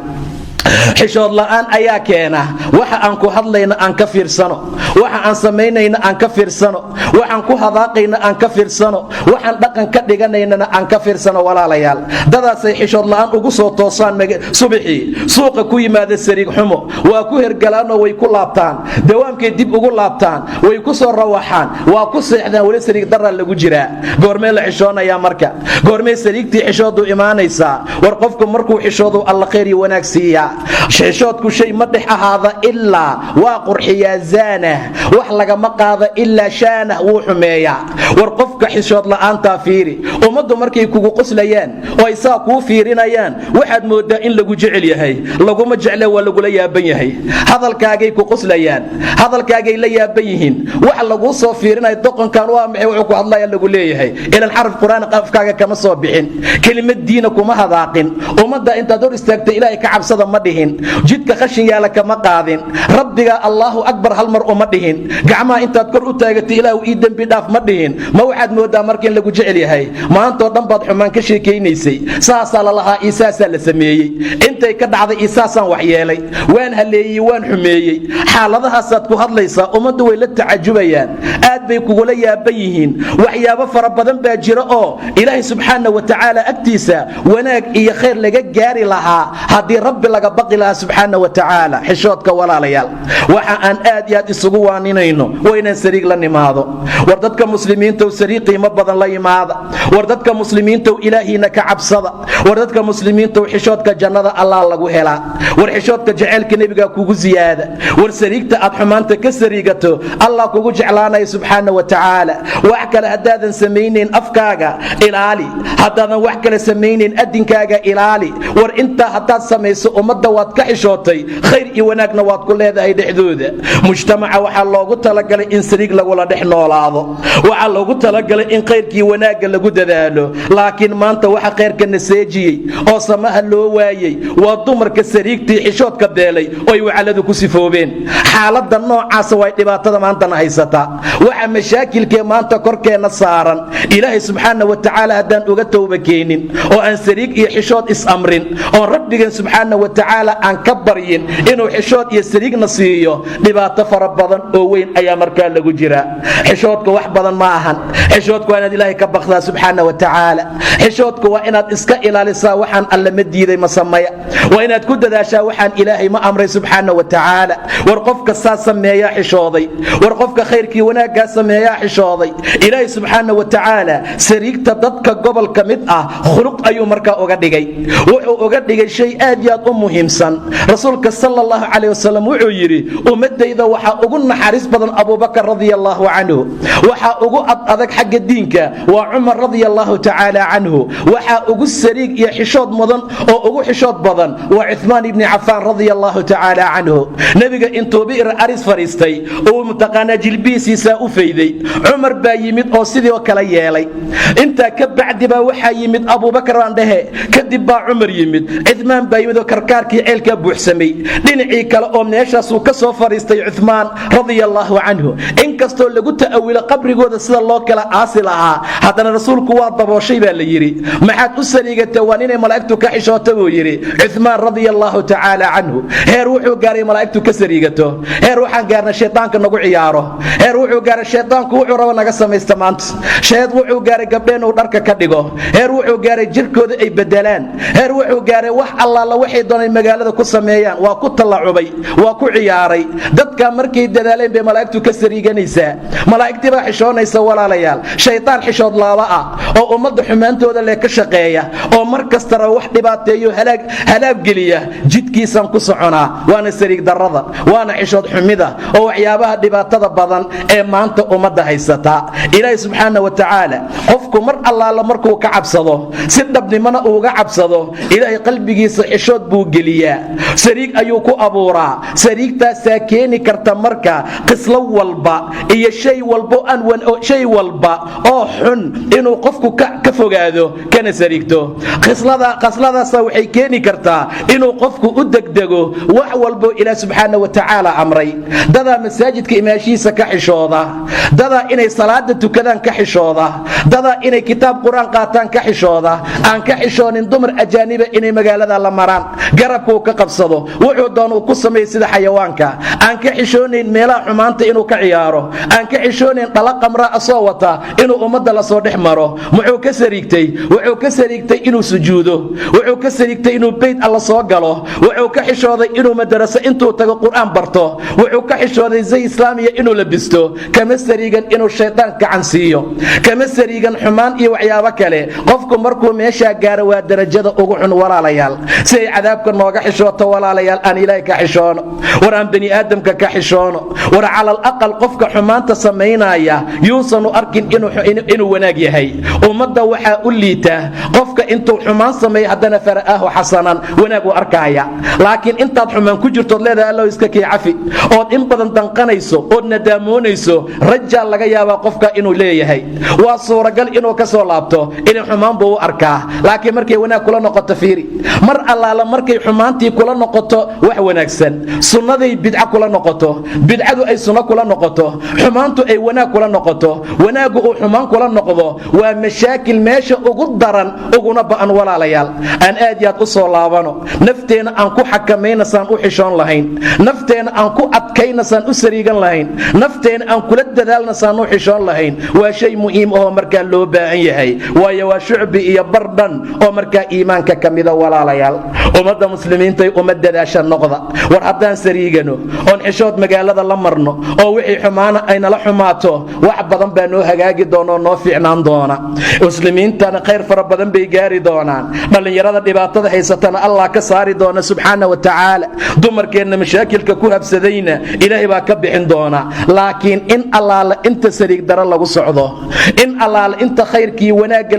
xishood la'aan ayaa keena waxa aan ku hadlayna aan ka fiirsano, waxa aan samaynayna aan ka fiirsano, waxaan ku hadaaqayna aan ka fiirsano, waxaan dhaqan ka dhiganaynana aan ka fiirsano walaalayaal. dadaasay xishood la'aan ugu soo toosaan subaxii suuqa ku yimaada sariig xumo, waa ku hergalaanoo way ku laabtaan, dawaamkay dib ugu laabtaan, way ku soo rawaxaan, waa ku seexdaan, weli sariig daraa lagu jiraa. goormee la xishoonayaa marka? goormee sariigtii xishoodu imaanaysaa? war qofku markuu xishoodu alla khayr iyo wanaag siiyaa. xishoodku shay ma dhex ahaada ilaa waa qurxiyaa zaanah, wax lagama qaada ilaa shaanah, wuu xumeeyaa. war qofka xishood la'aantaa fiiri, ummaddu markay kugu qoslayaan oo ay saa kuu fiirinayaan waxaad moodaa in lagu jecel yahay. laguma jecle, waa lagula yaaban yahay. hadalkaagay ku qoslayaan, hadalkaagay la yaaban yihiin. waxa laguu soo fiirinaya doqonkan waa maxay wuxuu ku hadlaya lagu leeyahay. ilan xaraf qur'aan afkaaga kama soo bixin, kelimad diina kuma hadaaqin. ummadda intaad hor istaagtay ilaahay ka cabsada ma dhihin, jidka qashin yaala kama qaadin, rabbiga allaahu akbar hal mar uma dhihin, gacmaha intaad kor u taagatay ilaahu ii dembi dhaaf ma dhihin. ma waxaad moodaa marka in lagu jecel yahay? maantoo dhan baad xumaan ka sheekaynaysay, saasaa la lahaa iyo saasaa la sameeyey, intay ka dhacday iyo saasaan waxyeelay, waan haleeyey, waan xumeeyey. xaaladahaasaad ku hadlaysaa, ummaddu way la tacajubayaan, aad bay kugula yaaban yihiin. waxyaabo fara badan baa jira oo ilaahay subxaana wa tacaala agtiisa wanaag iyo khayr laga gaari lahaa haddii rabbi laga baqi lahaa subxaana wa tacaala. xishoodka walaalayaal waxa aan aad iyo aad isugu waaninayno waa inaan sariig la nimaado. war dadka muslimiintow sariig qiimo badan la yimaada. war dadka muslimiintow ilaahiina ka cabsada. war dadka muslimiintow xishoodka jannada allah lagu helaa. war xishoodka jaceylka nebigaa kugu ziyaada. war sariigta aad xumaanta ka sariigato allah kugu jeclaanaya subxaana wa tacaala. wax kale haddaadan samaynayn afkaaga ilaali, haddaadan wax kale samaynayn adinkaaga ilaali. war intaa haddaad samayso ummadda waad ka xishootay, khayr iyo wanaagna waad ku leedahay dhexdooda. mujtamaca waxaa loogu talagalay in sariig lagula dhex noolaado, waxaa loogu talagalay in khayrkii wanaagga lagu dadaalo. laakiin maanta waxa khayrka naseejiyey oo samaha loo waayey waa dumarka sariigtii xishoodka beelay oo ay wacaladu ku sifoobeen. xaaladda noocaasa way dhibaatada maantana haysataa. waxa mashaakilkee maanta korkeenna saaran ilaahay subxaana wa tacaala haddaan uga towba keenin oo aan sariig iyo xishood is-amrin oon rabbigan subxaana wa tacaala watacaala aan ka baryin inuu xishood iyo sariigna siiyo dhibaato fara badan oo weyn ayaa markaa lagu jira. xishoodku wax badan ma ahan. xishoodku waa inaad ilaahay ka baqdaa subxaana wa tacaala. xishoodku waa inaad iska ilaalisaa waxaan alle ma diiday ma sameeya. waa inaad ku dadaashaa waxaan ilaahay ma amray subxaana wa tacaala. war qofka saa sameeyaa xishooday. war qofka khayrkii wanaaggaa sameeyaa xishooday. ilaahay subxaana wa tacaala sariigta dadka gobolka mid ah khuluq ayuu markaa uga dhigay. wuxuu uga dhigay shay aad iyo aad u muhiimsan. rasuulka sala allahu calayh wasalam wuxuu yidhi ummadayda waxaa ugu naxariis badan abubakar radia allahu canhu. waxaa ugu adag xagga diinka waa cumar radia allahu tacaala canhu. waxaa ugu sariig iyo xishood mudan oo ugu xishood badan waa cuthmaan ibni cafaan radia allahu tacaala canhu. nebiga intuu bi'r aris fadhiistay uu mataqaanaa jilbihiisiisaa u fayday, cumar baa yimid oo sidii oo kale yeelay. intaa ka bacdi baa waxaa yimid abubakar baan dhehe, kadib baa cumar yimid, cuthmaan baa yimid oo karkaarkii ceelkaa buuxsamay. dhinacii kale oo meeshaasuu ka soo fadhiistay cuthmaan radia allahu canhu. inkastoo lagu ta'awilo qabrigooda sida loo kala aasi lahaa, haddana rasuulku waa dabooshay baa la yidhi. maxaad u sariigatay? waa inay malaa'igtu ka xishoota buu yidhi cuthmaan radia allahu tacaala canhu. heer wuxuu gaaray malaa'igtu ka sariigato. heer waxaan gaarnay shaydaanka nagu ciyaaro. heer wuxuu gaaray shaydaanku wuxuu rabo naga samaysta maanta. sheed wuxuu gaaray gabdheen uu dharka ka dhigo. heer wuxuu gaaray jirkooda ay bedelaan. heer wuxuu gaaray wax allaala waxay doonay magaalada ku sameeyaan. waa ku tallacubay, waa ku ciyaaray. dadkaa markay dadaaleen bay malaa'igtu ka sariiganaysaa. malaa'igtii baa xishoonaysa walaalayaal. shaydaan xishood laaba ah oo ummadda xumaantooda lee ka shaqeeya oo mar kastaba wax dhibaateeyo halaag geliya. jidkiisaan ku soconaa. waana sariig darrada, waana xishood xumida oo waxyaabaha dhibaatada badan ee maanta ummadda haysata. ilaahay subxaana wa tacaala qofku mar allaala markuu ka cabsado, si dhabnimona uuga cabsado, ilaahay qalbigiisa xishood buu geliyaa. sariig ayuu ku abuuraa. sariigtaasaa keeni karta marka qislo walba iyo shay walba oo xun inuu qofku ka fogaado kana sariigto. khisladaasa waxay keeni kartaa inuu qofku u degdego wax walbo ilaah subxaana wa tacaala amray. dadaa masaajidka imaashihiisa ka xishooda. dadaa inay salaada tukadaan ka xishooda. dadaa inay kitaab qur-aan qaataan ka xishooda. aan ka xishoonin dumar ajaaniba inay magaalada la maraan, garabkuu ka qabsado, wuxuu doon uu ku sameeyo sida xayawaanka. aan ka xishoonayn meelaha xumaanta inuu ka ciyaaro. aan ka xishoonayn dhala qamraa asoo wata inuu ummadda la soo dhex maro. muxuu ka sariigtay? wuxuu ka sariigtay inuu sujuudo. wuxuu ka sariigtay inuu beyt alla soo galo. wuxuu ka xishooday inuu madaraso intuu tago qur-aan barto. wuxuu ka xishooday zay islaamiya inuu labisto. kama sariigan inuu shaydaan gacan siiyo. kama sariigan xumaan iyo waxyaabo kale. qofku markuu meeshaa gaaro waa darajada ugu xun walaalayaal. si ay cadaabka nooga xishooto walaalayaal, aan ilaahay ka xishoono. war aan bani aadamka ka xishoono. war calal aqal qofka xumaanta samaynaya yuusan u arkin inuu wanaag yahay. ummadda waxaa u liita qofka intuu xumaan sameeyo haddana fara'aahu xasanan wanaag u arkaya. laakiin intaad xumaan ku jirtood leedahay allow iska kii cafi, ood in badan danqanayso ood nadaamoonayso, rajaa laga yaabaa qofka inuu leeyahay. waa suuragal inuu ka soo laabto, inay xumaan buu u arkaa. laakiin markay wanaag kula noqoto fiiri, mar allaala markay xumaantii kula noqoto wax wanaagsan, sunnaday bidca kula noqoto, bidcadu ay sunno kula noqoto, xumaantu ay wanaag kula noqoto, wanaaggu uu xumaan kula noqdo, waa mashaakil meesha ugu daran uguna ba'an walaalayaal. aan aad iyo aad u soo laabano. nafteena aan ku xakamayna saan u xishoon lahayn. nafteena aan ku adkayna saan u sariigan lahayn. nafteena aan kula dadaalna saan u xishoon lahayn. waa shay muhiim oo markaa loo baahan yahay. waayo waa shucbi iyo bardhan oo markaa iimaanka ka mida walaalayaal. ummadda muslimiintay uma dadaasha noqda. war haddaan sariigano oon xishood magaalada la marno oo wixii xumaana ay nala xumaato, wax badan baa noo hagaagi doona oo noo fiicnaan doona. muslimiintana khayr fara badan bay gaari doonaan. dhallinyarada dhibaatada haysatana allah ka saari doona subxaana wa tacaala. dumarkeenna mashaakilka ku habsadayna ilaahay baa ka bixin doona. laakiin in allaala inta sariig daro lagu socdo, in allaala inta khayrkii wanaagga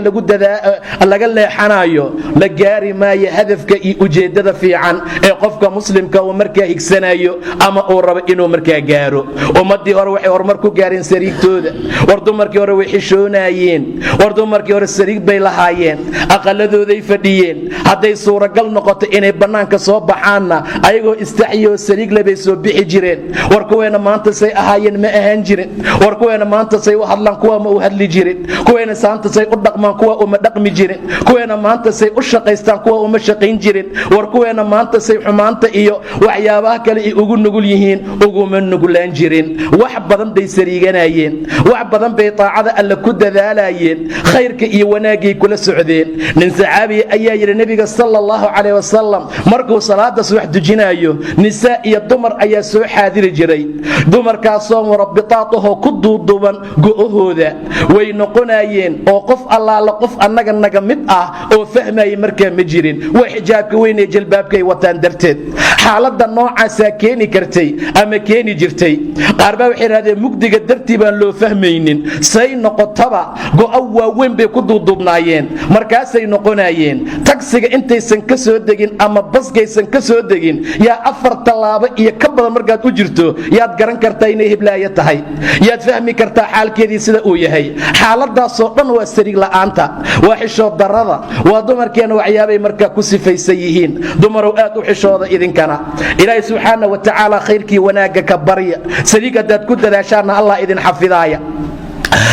laga leexanayo, la gaari maayo hadafka iyo ujeeddada fiican ee qofka muslimka uu markaa higsanayo ama uu rabo inuu markaa gaaro. ummaddii hore waxay horumar ku gaareen sariigtooda. war dumarkii hore way xishoonaayeen. war dumarkii hore sariig bay lahaayeen. aqaladooday fadhiyeen. hadday suuragal noqoto inay bannaanka soo baxaanna ayagoo istaxyoo sariigle bay soo bixi jireen. war kuweena maanta say ahaayeen ma ahaan jirin. war kuweena maanta say u hadlaan kuwa ma u hadli jirin. kuweena maanta say u dhaqmaan kuwa uma dhaqmi jirin, kuweena maanta say u shaqaystaan kuwa uma shaqayn jirin, war kuweena maanta say xumaanta iyo waxyaabaha kale ay ugu nugul yihiin uguma nugulaan jirin. wax badan bay sariiganayeen, wax badan bay taacada alla ku dadaalayeen, khayrka iyo wanaagay kula socdeen. nin saxaabi ayaa yidhi nabiga sallallahu calayhi wasallam markuu salaada subax dujinayo nisaa iyo dumar ayaa soo xaadiri jiray, dumarkaasoo murabbitaatahoo ku duuduuban go'ahooda way noqonayeen oo qof allaala qof annaga naga mid ah oo fahmaya markaa ma jirin, waa xijaabka weyn ee jalbaabkay wataan darteed. xaaladda noocaasaa keeni kartay ama keeni jirtay. qaar baa waxay yidhahdeen mugdiga dartii baan loo fahmaynin, say noqotaba go'o waaweyn bay ku duuduubnaayeen, markaasay noqonayeen tagsiga intaysan ka soo degin ama baskaysan ka soo degin yaa 4 tallaabo iyo ka badan markaad u jirto yaad garan kartaa inay hiblaayo tahay, yaad fahmi kartaa xaalkeedii sida uu yahay. xaaladaasoo dhan waa sariig la'aanta, waa xishood darrada, waa dumarkeena waxyaabay markaa ku sifaysan yihiin. dumarow aad u xishooda idinkana, ilaahay subxaana wa tacaala khayrkii wanaagga ka barya. sariig haddaad ku dadaashaanna allah idin xafidaaya.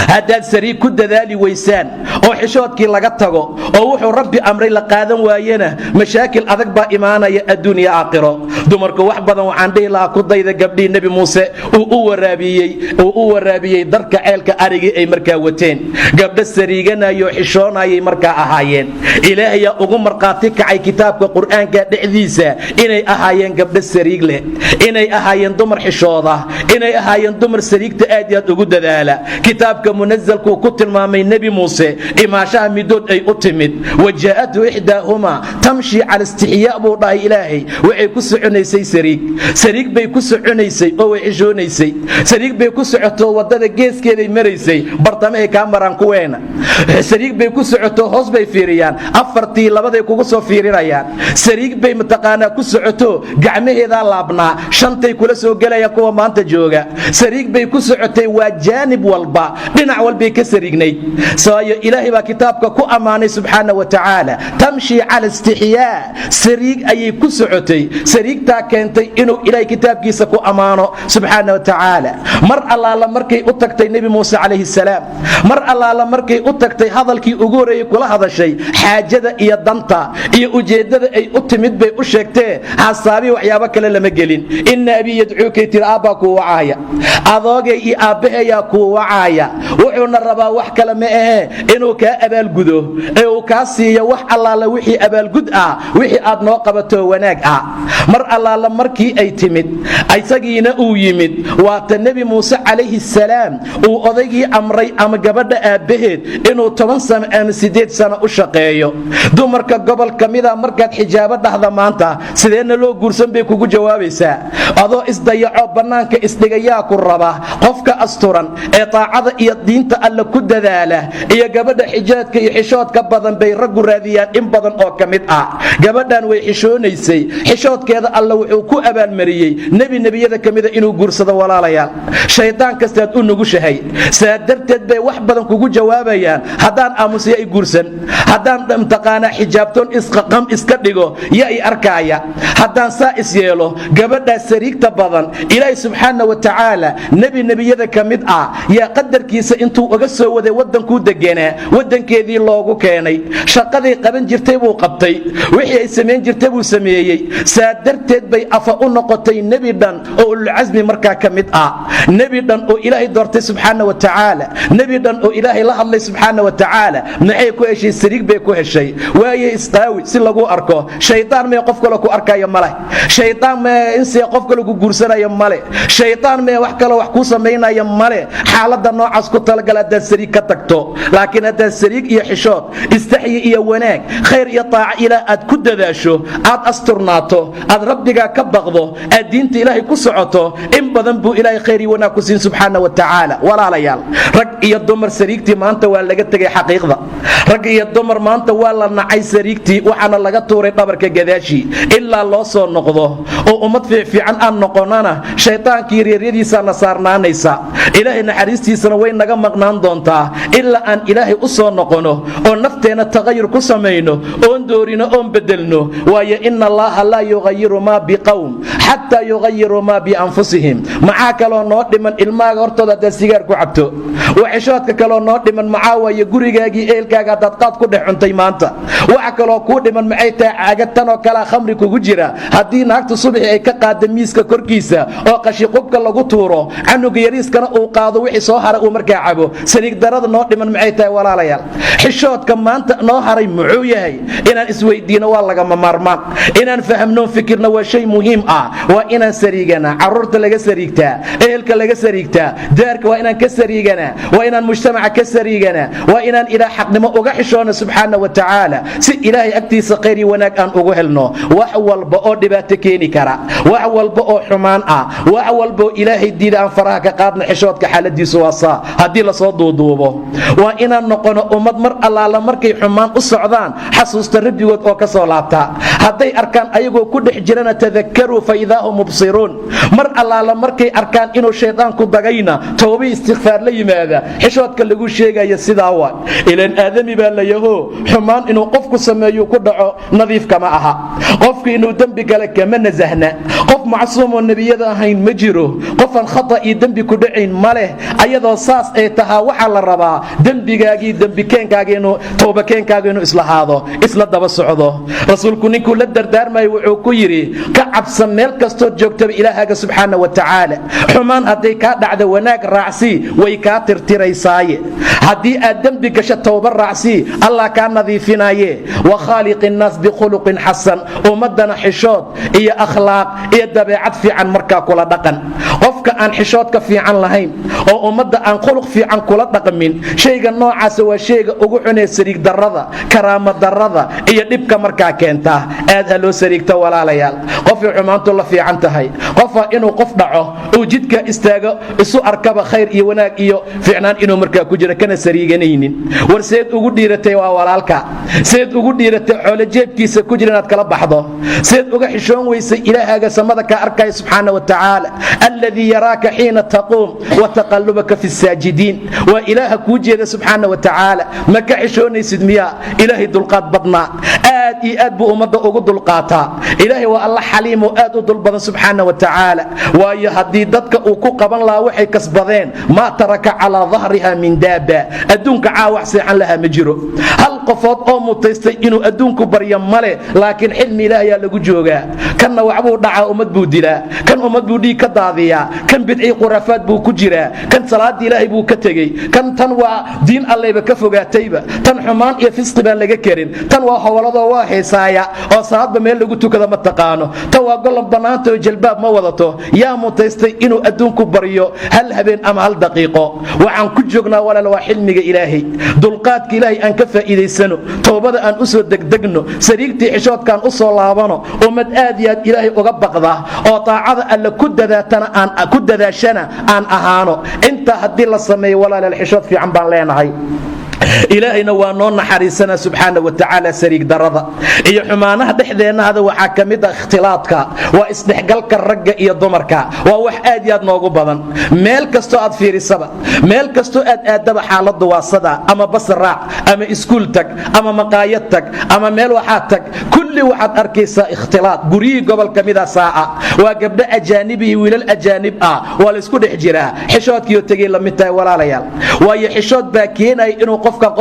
haddaad sariig ku dadaali weysaan oo xishoodkii laga tago oo wuxuu rabbi amray la qaadan waayena mashaakil adag baa imaanaya adduun iyo aakhiro. dumarku wax badan waxaan dhihi lahaa ku dayda gabdhii nebi muuse uu u waraabiyey darka ceelka arigii ay markaa wateen. gabdho sariiganayoo xishoonayay markaa ahaayeen. ilaahayaa ugu markhaati kacay kitaabka qur'aanka dhexdiisa inay ahaayeen gabdho sariig leh, inay ahaayeen dumar xishooda, inay ahaayeen dumar sariigta aad iyo aad ugu dadaala. kitaabka munazalkuu ku tilmaamay nebi muuse imaashaha midood ay u timid, wajaa'athu ixdaahumaa tamshi cala istixyaa buu dhahay ilaahay. waxay ku soconaysay sariig bay ku soconaysay oo way xishoonaysay. sariig bay ku socoto waddada geeskeeday maraysay, bartamahay kaa maraan kuweena. sariig bay ku socoto hoos bay fiiriyaan, afartii labaday kugu soo fiirinayaan. sariig bay mataqaanaa ku socoto gacmaheedaa laabnaa, shantay kula soo gelayaan kuwa maanta jooga. sariig bay ku socotay waa jaanib walba, dhinac walbay ka sariignayd. sabaayo ilaahay baa kitaabka ku ammaanay subxaana wa tacaala tamshi cala istixyaa, sariig ayay ku socotay. sariigtaa keentay inuu ilaahay kitaabkiisa ku ammaano subxaana wa tacaala. mar allaala markay u tagtay nebi muuse calayhi salaam, mar allaala markay u tagtay hadalkii ugu horreeyey kula hadashay xaajada iyo danta iyo ujeeddada ay u timid bay u sheegtee xasaabii waxyaabo kale lama gelin. inna abii yadcuukay tiri aabbaa kuu wacaaya, adoogay iyo aabbahayaa kuu wacaaya. wuxuuna rabaa wax kale ma ahee inuu kaa abaalgudo ee uu kaa siiyo wax allaala wixii abaalgud ah, wixii aad noo qabato wanaag ah. mar allaala markii ay timid isagiina uu yimid, waata nebi muuse calayhi salaam uu odaygii amray ama gabadha aabbaheed inuu 10 sano ama 8 sano u shaqeeyo. dumarka gobol ka mida markaad xijaabo dhahda maanta sideena loo guursan bay kugu jawaabaysaa, adoo isdayaco bannaanka isdhigayaa ku raba. qofka asturan ee taacada iyo diinta alla ku dadaala iyo gabadha xijaadka iyo xishoodka badan bay raggu raadiyaan in badan oo ka mid ah. gabadhan way xishoonaysay, xishoodkeeda alla wuxuu ku abaalmariyey nebiyada ka mida inuu guursado. walaalayaal, shaydaan kastaad u nugushahay, saa darteed bay wax badan kugu jawaabayaan. haddaan aamusiyo ay guursan, haddaan mtaqaanaa xijaabtoon isqaqam iska dhigo yaa i arkaaya, haddaan saa is yeelo gabadhaas sariigta badan. ilaahay subxaana wa tacaala nebiyada ka mid ah yaa qadarkiisa intuu uga soo waday waddankuu deganaa, waddankeedii loogu keenay. shaqaday qaban jirtay buu qabtay, wixii ay samayn jirtay buu sameeyey. saa darteed bay afa u noqotay nebi dhan oo ululcasmi markaa ka mid ah, nebi dhan oo ilaahay doortay subxaana wa tacaala, nebi dhan oo ilaahay la hadlay subxaana wa tacaala. maxay ku heshay? sariig bay ku heshay. waaye isqaawi si lagu arko. shaydaan mee qof kale ku arkayo male, shaydaan mee insee qof kale ku guursanayo male, shaydaan mee wax kale wax kuu samaynaya male. xaaladda noocaas ku talagal haddaad sariig ka tagto. laakiin haddaad sariig iyo xishood, istaxyi iyo wanaag, khayr iyo taaca ilaah aad ku dadaasho, aad asturnaato, aad rabbigaa ka baqdo, aad diinta ilaahay ku socoto, in badan buu ilaahay khayr iyo wanaag ku siin subxaana wa tacaala. walaalayaal, rag iyo dumar sariigtii maanta waa laga tegay xaqiiqda. rag iyo dumar maanta waa la nacay sariigtii, waxaana laga tuuray dhabarka gadaashii. ilaa loo soo noqdo oo ummad fiican aan noqonana shaydaankii reeryadiisaana saarnaanaysa. ilaahay naxariistiisana way naga maqnaan doontaa ilaa aan ilaahay u soo noqono oo nafteena tagayur ku samayno oon doorino oon bedelno waayo ina allaha laa yugayiru maa biqowm xataa yugayiru maa bianfusihim maxaa kaloo noo dhiman ilmaaga hortooda haddaad sigaar ku cabto waa xishoodka kaloo noo dhiman maxaa waaye gurigaagii eelkaaga haddaad qaad ku dhex cuntay maanta waxa kaloo kuu dhiman maxay tahay caagad tan oo kalea khamri kugu jira haddii naagtu subaxii ay ka qaada miiska korkiisa oo qashiqubka lagu tuuro canuga yariiskana uu qaado wixii soo haray uu markaa cabo saliig darada noo dhiman maxay tahay walaalayaal xishoodka maanta noo haray muxuu yahay inaan isweydiino waa lagama maarmaan inaan fahamnoon fikirna waa shay muhiim ah waa inaan sariiganaa carruurta laga sariigtaa ehelka laga sariigtaa daarka waa inaan ka sariiganaa waa inaan mujtamaca ka sariiganaa waa inaan ilaah xaqnimo uga xishoona subxaana wa tacaala si ilaahay agtiisa khayr iyo wanaag aan ugu helno wax walba oo dhibaato keeni kara wax walba oo xumaan ah wax walba oo ilaahay diida aan faraha ka qaadna xishoodka xaaladiisu waa saa haddii lasoo duuduubo waa inaan noqono ummad mar allaala markay xumaan u socdaan xasuusta rabbigood oo ka soo laabta hadday arkaan ayagoo ku dhex jirana tadakkaruu fa idaa hum mubsiruun mar allaala markay arkaan inuu shaydaanku dagayna toobi istikfaar la yimaada xishoodka lagu sheegaya sidaa waa ilaan aadami baa la yaho xumaan inuu qofku sameeyo ku dhaco nadiif kama aha qofku inuu dembi gale kama nasahna qof macsuumoo nebiyada ahayn ma jiro qofaan khata iyo dembi ku dhacayn ma leh ayadoo saas ay tahaa waxaa la rabaa dembigaagii dembikeenkaagiinu toobakeenkaagiinu islahaado isla daba socdo rasuulku ninkuu la dardaarmayo wuxuu ku yidhi ka cabsan meel kastood joogtaba ilaahaaga subxaana wa tacaala xumaan hadday kaa dhacda wanaag raacsii way kaa tirtiraysaaye haddii aad dembi gasho towba raacsii allah kaa nadiifinaaye wa khaaliqi innaas bikhuluqin xasan ummaddana xishood iyo akhlaaq iyo dabeecad fiican markaa kula dhaqan qofka aan xishoodka fiican lahayn oo ummadda aan khuluq fiican kula dhaqmin shayga noocaasa waa shayga ugu xunee sariig darrada karaama darrada iyo dhibka markaa keentaa aad ha loo sariigto walaalayaal qofay xumaantu la fiican tahay qofaa inuu qof dhaco uu jidka istaago isu arkaba khayr iyo wanaag iyo fiicnaan inuu markaa ku jiro kana sariiganaynin war seed ugu dhiiratay waa walaalka seed ugu dhiiratay xoolo jeebkiisa ku jira inaad kala baxdo seed uga xishoon weysay ilaahaaga samada ka arkaya subxaana wa tacaala alladii yaraaka xiina taquum wa taqallubaka fi saajidiin waa ilaaha kuu jeeda subxaana wa tacaala ma ka xishoonaysid miyaa ilaahay dulqaad badnaa aad iyo aad buu ummadda ugu dulqaataa ilaahay waa alla xaliim oo aad u dul badan subxaana wa tacaala waayo haddii dadka uu ku qaban lahaa waxay kasbadeen maa taraka calaa dahriha min daaba adduunka caawax seexan lahaa ma jiro hal qofood oo mutaystay inuu adduunku baryo male laakiin xilmi ilaahayaa lagu joogaa kanna waxbuu dhacaa ummad buu dilaa kan ummad buu dhiig ka daadiyaa kan bidci khuraafaad buu ku jiraa kan salaadii ilaahay buu ka tegey kan tan waa diin allayba ka fogaatayba tan xumaan iyo fisqi baan laga karin tan waa howladoo waa heesaaya oo salaadba meel lagu tukada ma taqaano tan waa gollan bannaanta oo jalbaab ma wadato yaa mutaystay inuu adduunku baryo hal habeen ama hal daqiiqo waxaan ku joognaa walaal waa xilmiga ilaahay dulqaadka ilaahay aan ka faa'iidaysano toobada aan u soo degdegno sariigtii xishoodkaan u soo laabano ummad aad iyo aad ilaahay uga baqda oo taacada alla ku dadaashana aan ahaano intaa haddii la sameeyo walaalaal xishood fiican baan leenahay ilaahayna waa noo naxariisanaa subxaana wa tacaala sariig darada iyo xumaanaha dhexdeennahada waxaa ka mid ah ikhtilaadka waa isdhexgalka ragga iyo dumarka waa wax aad iyo aad noogu badan meel kastoo aad fiirisaba meel kastoo aad aadaba xaaladdu waa sada ama bas raac ama iskuul tag ama maqaayad tag ama meel waxaa tag kulli waxaad arkaysaa ikhtilaad guryihii gobol ka mida saaca waa gabdho ajaanib iyo wiilal ajaanib ah waa laysku dhex jiraa xishoodkiioo tegay la mid tahay walaalayaal waayo xishood baa keenaya inuu qofkan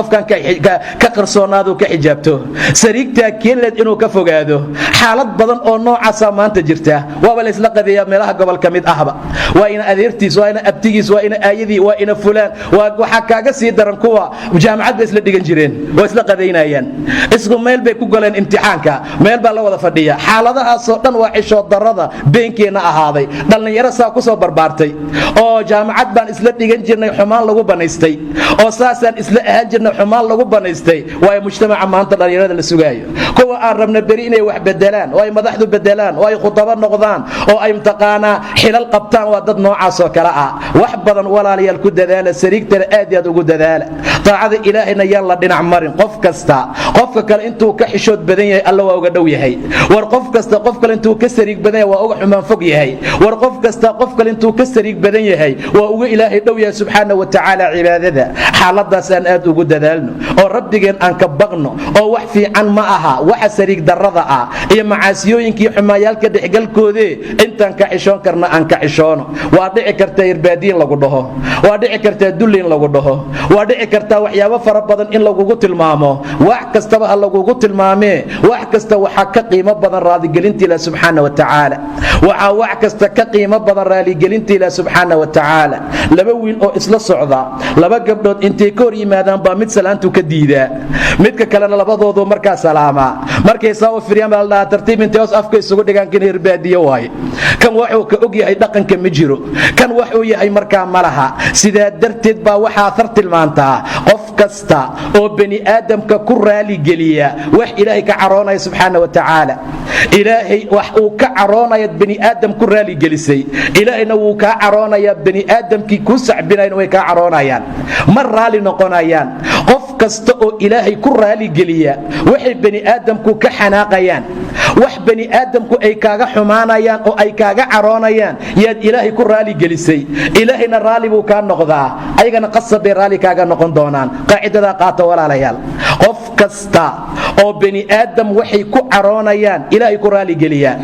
ka qarsoonaado ka xijaabto sariigtaa keenleed inuu ka fogaado xaalad badan oo noocaasa maanta jirta waaba laysla qadeeyaa meelaha gobol ka mid ahba waa ina adeertiis waa ina abtigiis waa ina aayadii waa ina fulaan waxaa kaaga sii daran kuwa jaamacad bay isla dhigan jireen waa isla qadaynayaan isku meel bay ku galeen imtixaanka meel baa la wada fadhiya xaaladahaasoo dhan waa xishood darrada beenkeenna ahaaday dhallinyaro saa ku soo barbaartay oo jaamacad baan isla dhigan jirnay xumaan lagu banaystay oo saasaan isla ahaan jirnay xumaan lagu banaystay waayo mujtamaca maanta dhallinyarada la sugaayo kuwa aan rabna beri inay wax bedelaan oo ay madaxdu bedelaan oo ay khudabo noqdaan oo ay mtaqaanaa xilal qabtaan waa dad noocaas oo kale ah wax badan walaalayaal ku dadaala sariigtana aad iyo aad ugu dadaala taacada ilaahayna yaan la dhinac marin qof kasta qofka kale intuu ka xishood badan yahay alla waa uga dhow yahay war qof kasta qof kale intuu ka sariig badan yahay waa uga xumaan fog yahay war qof kasta qof kale intuu ka sariig badan yahay waa uga ilaahay dhow yahay subxaanahu wa tacaala cibaadada xaaladaas aan aad ugu dadaalno oo rabbigeen aan ka baqno oo wax fiican ma aha waxa sariig darrada ah iyo macaasiyooyinkii xumaayaalka dhexgalkoodee intaan ka xishoon karna aan ka xishoono waa dhici kartaa irbaadiin lagu dhaho waa dhici kartaa dulli in lagu dhaho waa dhici kartaa waxyaabo fara badan in lagugu tilmaamo wax kastaba ha lagugu tilmaamee wax kasta waxaa ka qiimo badan raadigelinta ilaah subxaana wa tacaala waxaa wax kasta ka qiimo badan raaligelinta ilaah subxaana wa tacaala laba wiil oo isla socda laba gabdhood intay ka hor yimaadaan baa mid salaantu ka diidaa midka kalena labadoodu markaa salaamaa markay saa u firiyaan baa la dhahaa tartiib intay hoos afka isugu dhigaan kan hirbaadiyo waaye kan waxuu ka og yahay dhaqanka ma jiro kan waxuu yahay markaa ma laha sidaa darteed baa waxaa thar tilmaantaa qof kasta oo bani aadamka ku raaligeliya wax ilaahay ka caroonaya subxaana wa tacaala ilaahay wax uu ka caroonaya bani aadam ku raaligelisay ilaahayna wuu kaa caroonayaa bani aadamkii kuu sacbinayna way kaa caroonayaan ma raali noqonayaan qof kasta oo ilaahay ku raaligeliya waxay bani aadamku ka xanaaqayaan wax bani aadamku ay kaaga xumaanayaan oo ay kaaga caroonayaan yaad ilaahay ku raaligelisay ilaahayna raali buu kaa noqdaa ayagana qasab bay raali kaaga noqon doonaan qaacidadaa qaata walaalayaal qof kasta oo bani aadam waxay ku caroonayaan ilaahay ku raaligeliyaa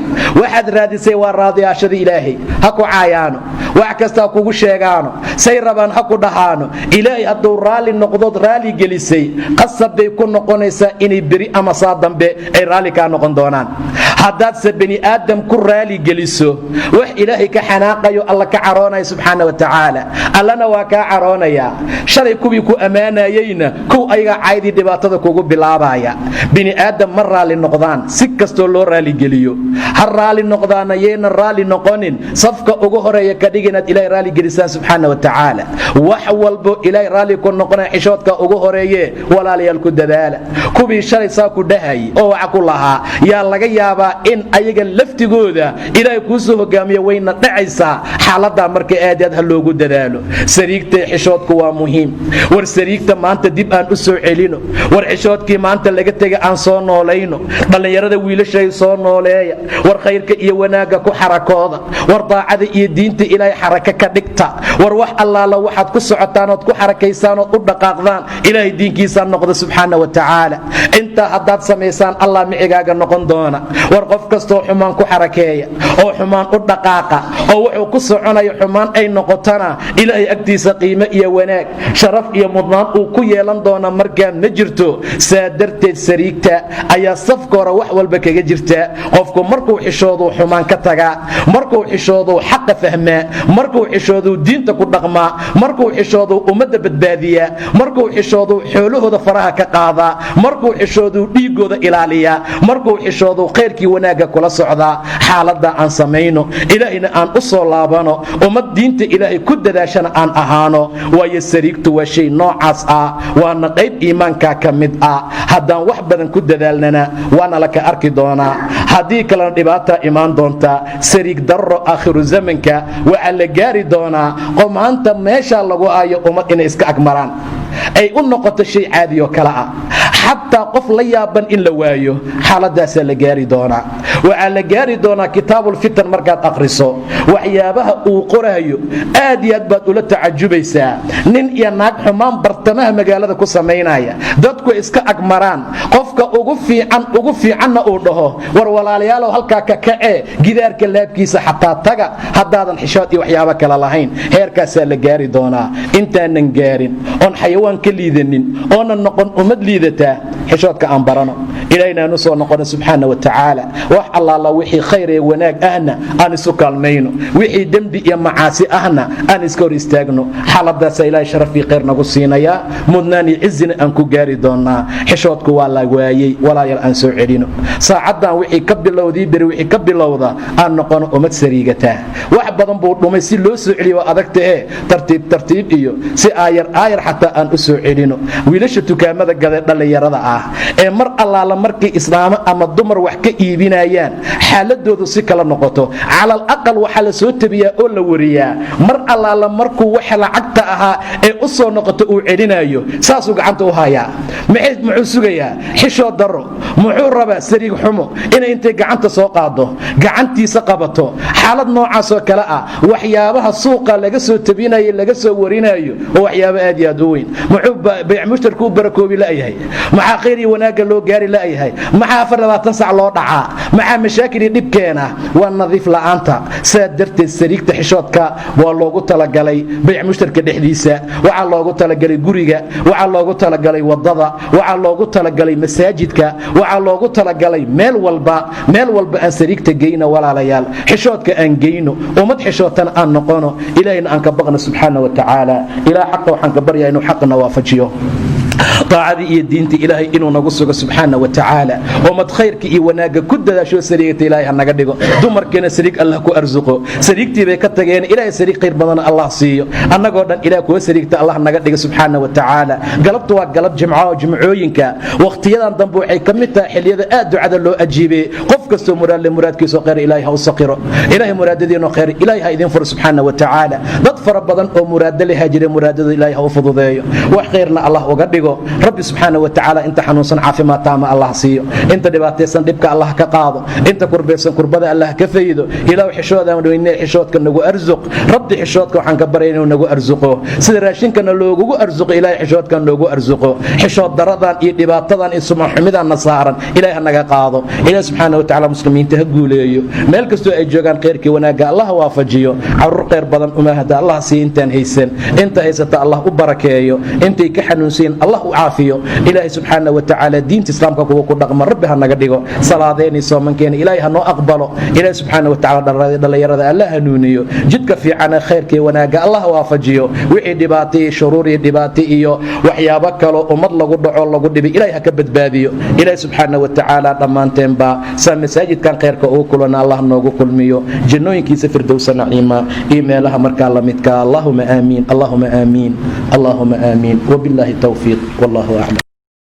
waxaad raadisay waa raadiyaashada ilaahay ha ku caayaano wax kasta kugu sheegaano say rabaan ha ku dhahaano ilaahay hadduu raali noqdood raaligelisay qasab bay ku noqonaysaa inay beri ama saa dambe ay raali kaa noqon doonaan haddaadse bani aadam ku raaligeliso wax ilaahay ka xanaaqayo alla ka caroonaya subxaana wa tacaala allana waa kaa caroonayaa shalay kuwii ku ammaanayeyna kuw ayaga caydii dhibaatada kugu bilaabaya bini aadam ma raali noqdaan si kastoo loo raaligeliyo ha raali noqdaana yayna raali noqonin safka ugu horeeya ka dhig inaad ilaahay raaligelisaan subxaana wa tacaala wax walbo ilaahay raali ku noqonaya xishoodka ugu horeeye walaalayaal ku dadaala kuwii shalay saa ku dhahayay oo waxa ku lahaa yaa laga yaabaa in ayaga laftigooda ilaahay kuu soo hogaamiyo wayna dhacaysaa xaaladaa marka aad aad ha loogu dadaalo sariigta xishoodku waa muhiim war sariigta maanta dib aan u soo celino war xishoodkii maanta laga tegay aan soo noolayno dhallinyarada wiilashay soo nooleeya war khayrka iyo wanaagga ku xarakooda war daacada iyo diinta ilaahay xaraka ka dhigta war wax allaala waxaad ku socotaan ood ku xarakaysaan ood u dhaqaaqdaan ilaahay diinkiisaa noqda subxaana wa tacaala intaa haddaad samaysaan allah micigaaga noqon doona war qof kastoo xumaan ku xarakeeya oo xumaan u dhaqaaqa oo wuxuu ku soconayo xumaan ay noqotana ilaahay agtiisa qiimo iyo wanaag sharaf iyo mudnaan uu ku yeelan doona markaa ma jirto saa darteed sariigta ayaa safka hore wax walba kaga jirta qofku markuu xishooduu xumaan ka tagaa markuu xishooduu xaqa fahmaa markuu xishooduu diinta ku dhaqmaa markuu xishooduu ummadda badbaadiyaa markuu xishooduu xoolahooda faraha ka qaadaa markuu xishooduu dhiigooda ilaaliyaa markuu xishooduu khayrkii wanaagga kula socdaa xaaladda aan samayno ilaahayna aan u soo laabano ummad diinta ilaahay ku dadaashana aan ahaano waayo sariigtu waa shay noocaas ah waana qayb iimaankaa ka mid ah haddaan wax badan ku dadaalnana waana laka arki doonaa haddii kalena dhibaataa imaan doontaa sariig darro aakhiru zamanka waxaa la gaari doonaa qomaanta meeshaa lagu aayo ummad inay iska agmaraan ay u noqoto shay caadi oo kale ah xataa qof la yaaban in la waayo xaaladaasaa la gaari doonaa waxaa la gaari doonaa kitaabulfitan markaad akhriso waxyaabaha uu qoraayo aad iyo aad baad ula tacajubaysaa nin iyo naag xumaan bartamaha magaalada ku samaynaya dadku iska agmaraan qofka ugu fiicanna uu dhaho war walaalayaalow halkaa ka kacee gidaarka laabkiisa xataa taga haddaadan xishood iyo waxyaabo kale lahayn heerkaasaa la gaari doonaa intaanan gaarin oon xayawaan ka liidanin oonan noqon ummad liidataa xishoodka aan barano ilaahayna aanu soo noqono subxaana wa tacaala wax allaala wixii khayr ee wanaag ahna aan isu kaalmayno wixii dembi iyo macaasi ahna aan iska hor istaagno xaaladaasaa ilaahay sharaf iyo khayr nagu siinayaa mudnaan iyo cizina aan ku gaari doonaa xishoodku waa la waayey walaayal aan soo celino saacaddan wixii ka bilowdii beri wixii ka bilowda aan noqono ummad sariigataa wax badan buu dhumay si loo soo celiyo waa adagtahe tartiib iyo si aayar xataa aan u soo celino wiilasha dukaamada gada dhallinyarada ah ee mar allaala markay islaamo ama dumar wax ka iibinayaan xaaladoodu si kala noqoto calal aqal waxaa la soo tabiyaa oo la wariyaa mar allaala markuu waxa lacagta ahaa ee u soo noqoto uu celinayo saasuu gacanta u hayaa muxuu sugayaa xishood daro muxuu rabaa sariig xumo inay intay gacanta soo qaado gacantiisa qabato xaalad noocaas oo kale ah waxyaabaha suuqa laga soo tabinayo laga soo warinayo oo waxyaabo aad iyo aad u weyn muxuu bayc mushtarku u barakoobi la'yahay maxaa khayr iyo wanaagga loo gaari la'yahay maxaa 24 sac loo dhacaa maxaa mashaakil dhibkeena waa nadiif la'aanta saa darteed sariigta xishoodka waa loogu talagalay bayc mushtarka dhexdiisa waxaa loogu talagalay guriga waxaa loogu talagalay wadada waxaa loogu talagalay masaajidka waxaa loogu talagalay meel walba aan sariigta geyno walaalayaal xishoodka aan geyno ummad xishootan aan noqono ilaahayna aan ka baqno subxaanahu wa tacaala ilaa xaqa waxaan ka baryaa inuu xaqna waafajiyo طاعدي iyo diinta ilaahay inuu nagu sugo subxaana wa tacaala ummad khayrka iyo wanaaga ku dadaasho sariigta ilaahay hanaga dhigo dumarkeena sariig Allah ku arzuqo sariigtii bay ka tageen ilaahay sariig khayr badan Allah siiyo annagoo dhan ilaahay ku sariigta Allah naga dhigo subxaana wa tacaala galabtu waa galab jimcooyinka waqtiyadan dambe waxay kamid tahay xilliyada aad ducada loo ajiibay qof kasto muraadkiisa khayr ilaahay ha u saqiro ilaahay muraadadiina khayr ilaahay ha idin fur subxaana wa tacaala dad fara badan oo muraadada leh hajire muraadada ilaahay ha u fududeeyo wax khayrna Allah uga dhigo رب سبحانه وتعالى انت حنوسن عافيمات تام الله سيو انت دباتيسن دبك الله كقاضو انت كربيسن كربده الله كفيدو الى حشوده ودوينه حشودك نغو ارزق رب حشودك waxaan ka barayno nagu arzuqo sida raashinkana loogu arzuqo ilaahay xishoodkan loogu arzuqo xishood daradan iyo dhibaatadan isma xumidan nasaaran ilaahay naga qaado ilaahay subhanahu wa ta'ala muslimiinta ha guuleeyo meel kasto ay joogan khayrkii wanaaga Allah waafajiyo carruur khayr badan uma hada Allah siintan haysan inta haysata Allah u barakeeyo intay ka xanuunsiin Allah عافيه إلهي سبحانه وتعالى دين إسلامك كوكو دغم ربها naga dhigo salaadeen soomankeena ilaahay ha noo aqbalo ilaahay subhanahu wa ta'ala dhalinyarada Allah hanuuniyo jidka fiican khayrkii wanaaga Allah waafajiyo wixii dhibaatay shuruur iyo dhibaatay iyo waxyaabo kale ummad lagu dhaco lagu dhibay ilaahay ha ka badbaadiyo ilaahay subhanahu wa ta'ala dhamaanteen ba masaajidkan khayrka oo kulana Allah noogu kulmiyo jannooyinkiisa firdawsa naciima iimeelaha marka la midka Allahumma aamin Allahumma aamin Allahumma aamin wabillahi tawfiq والله أعلم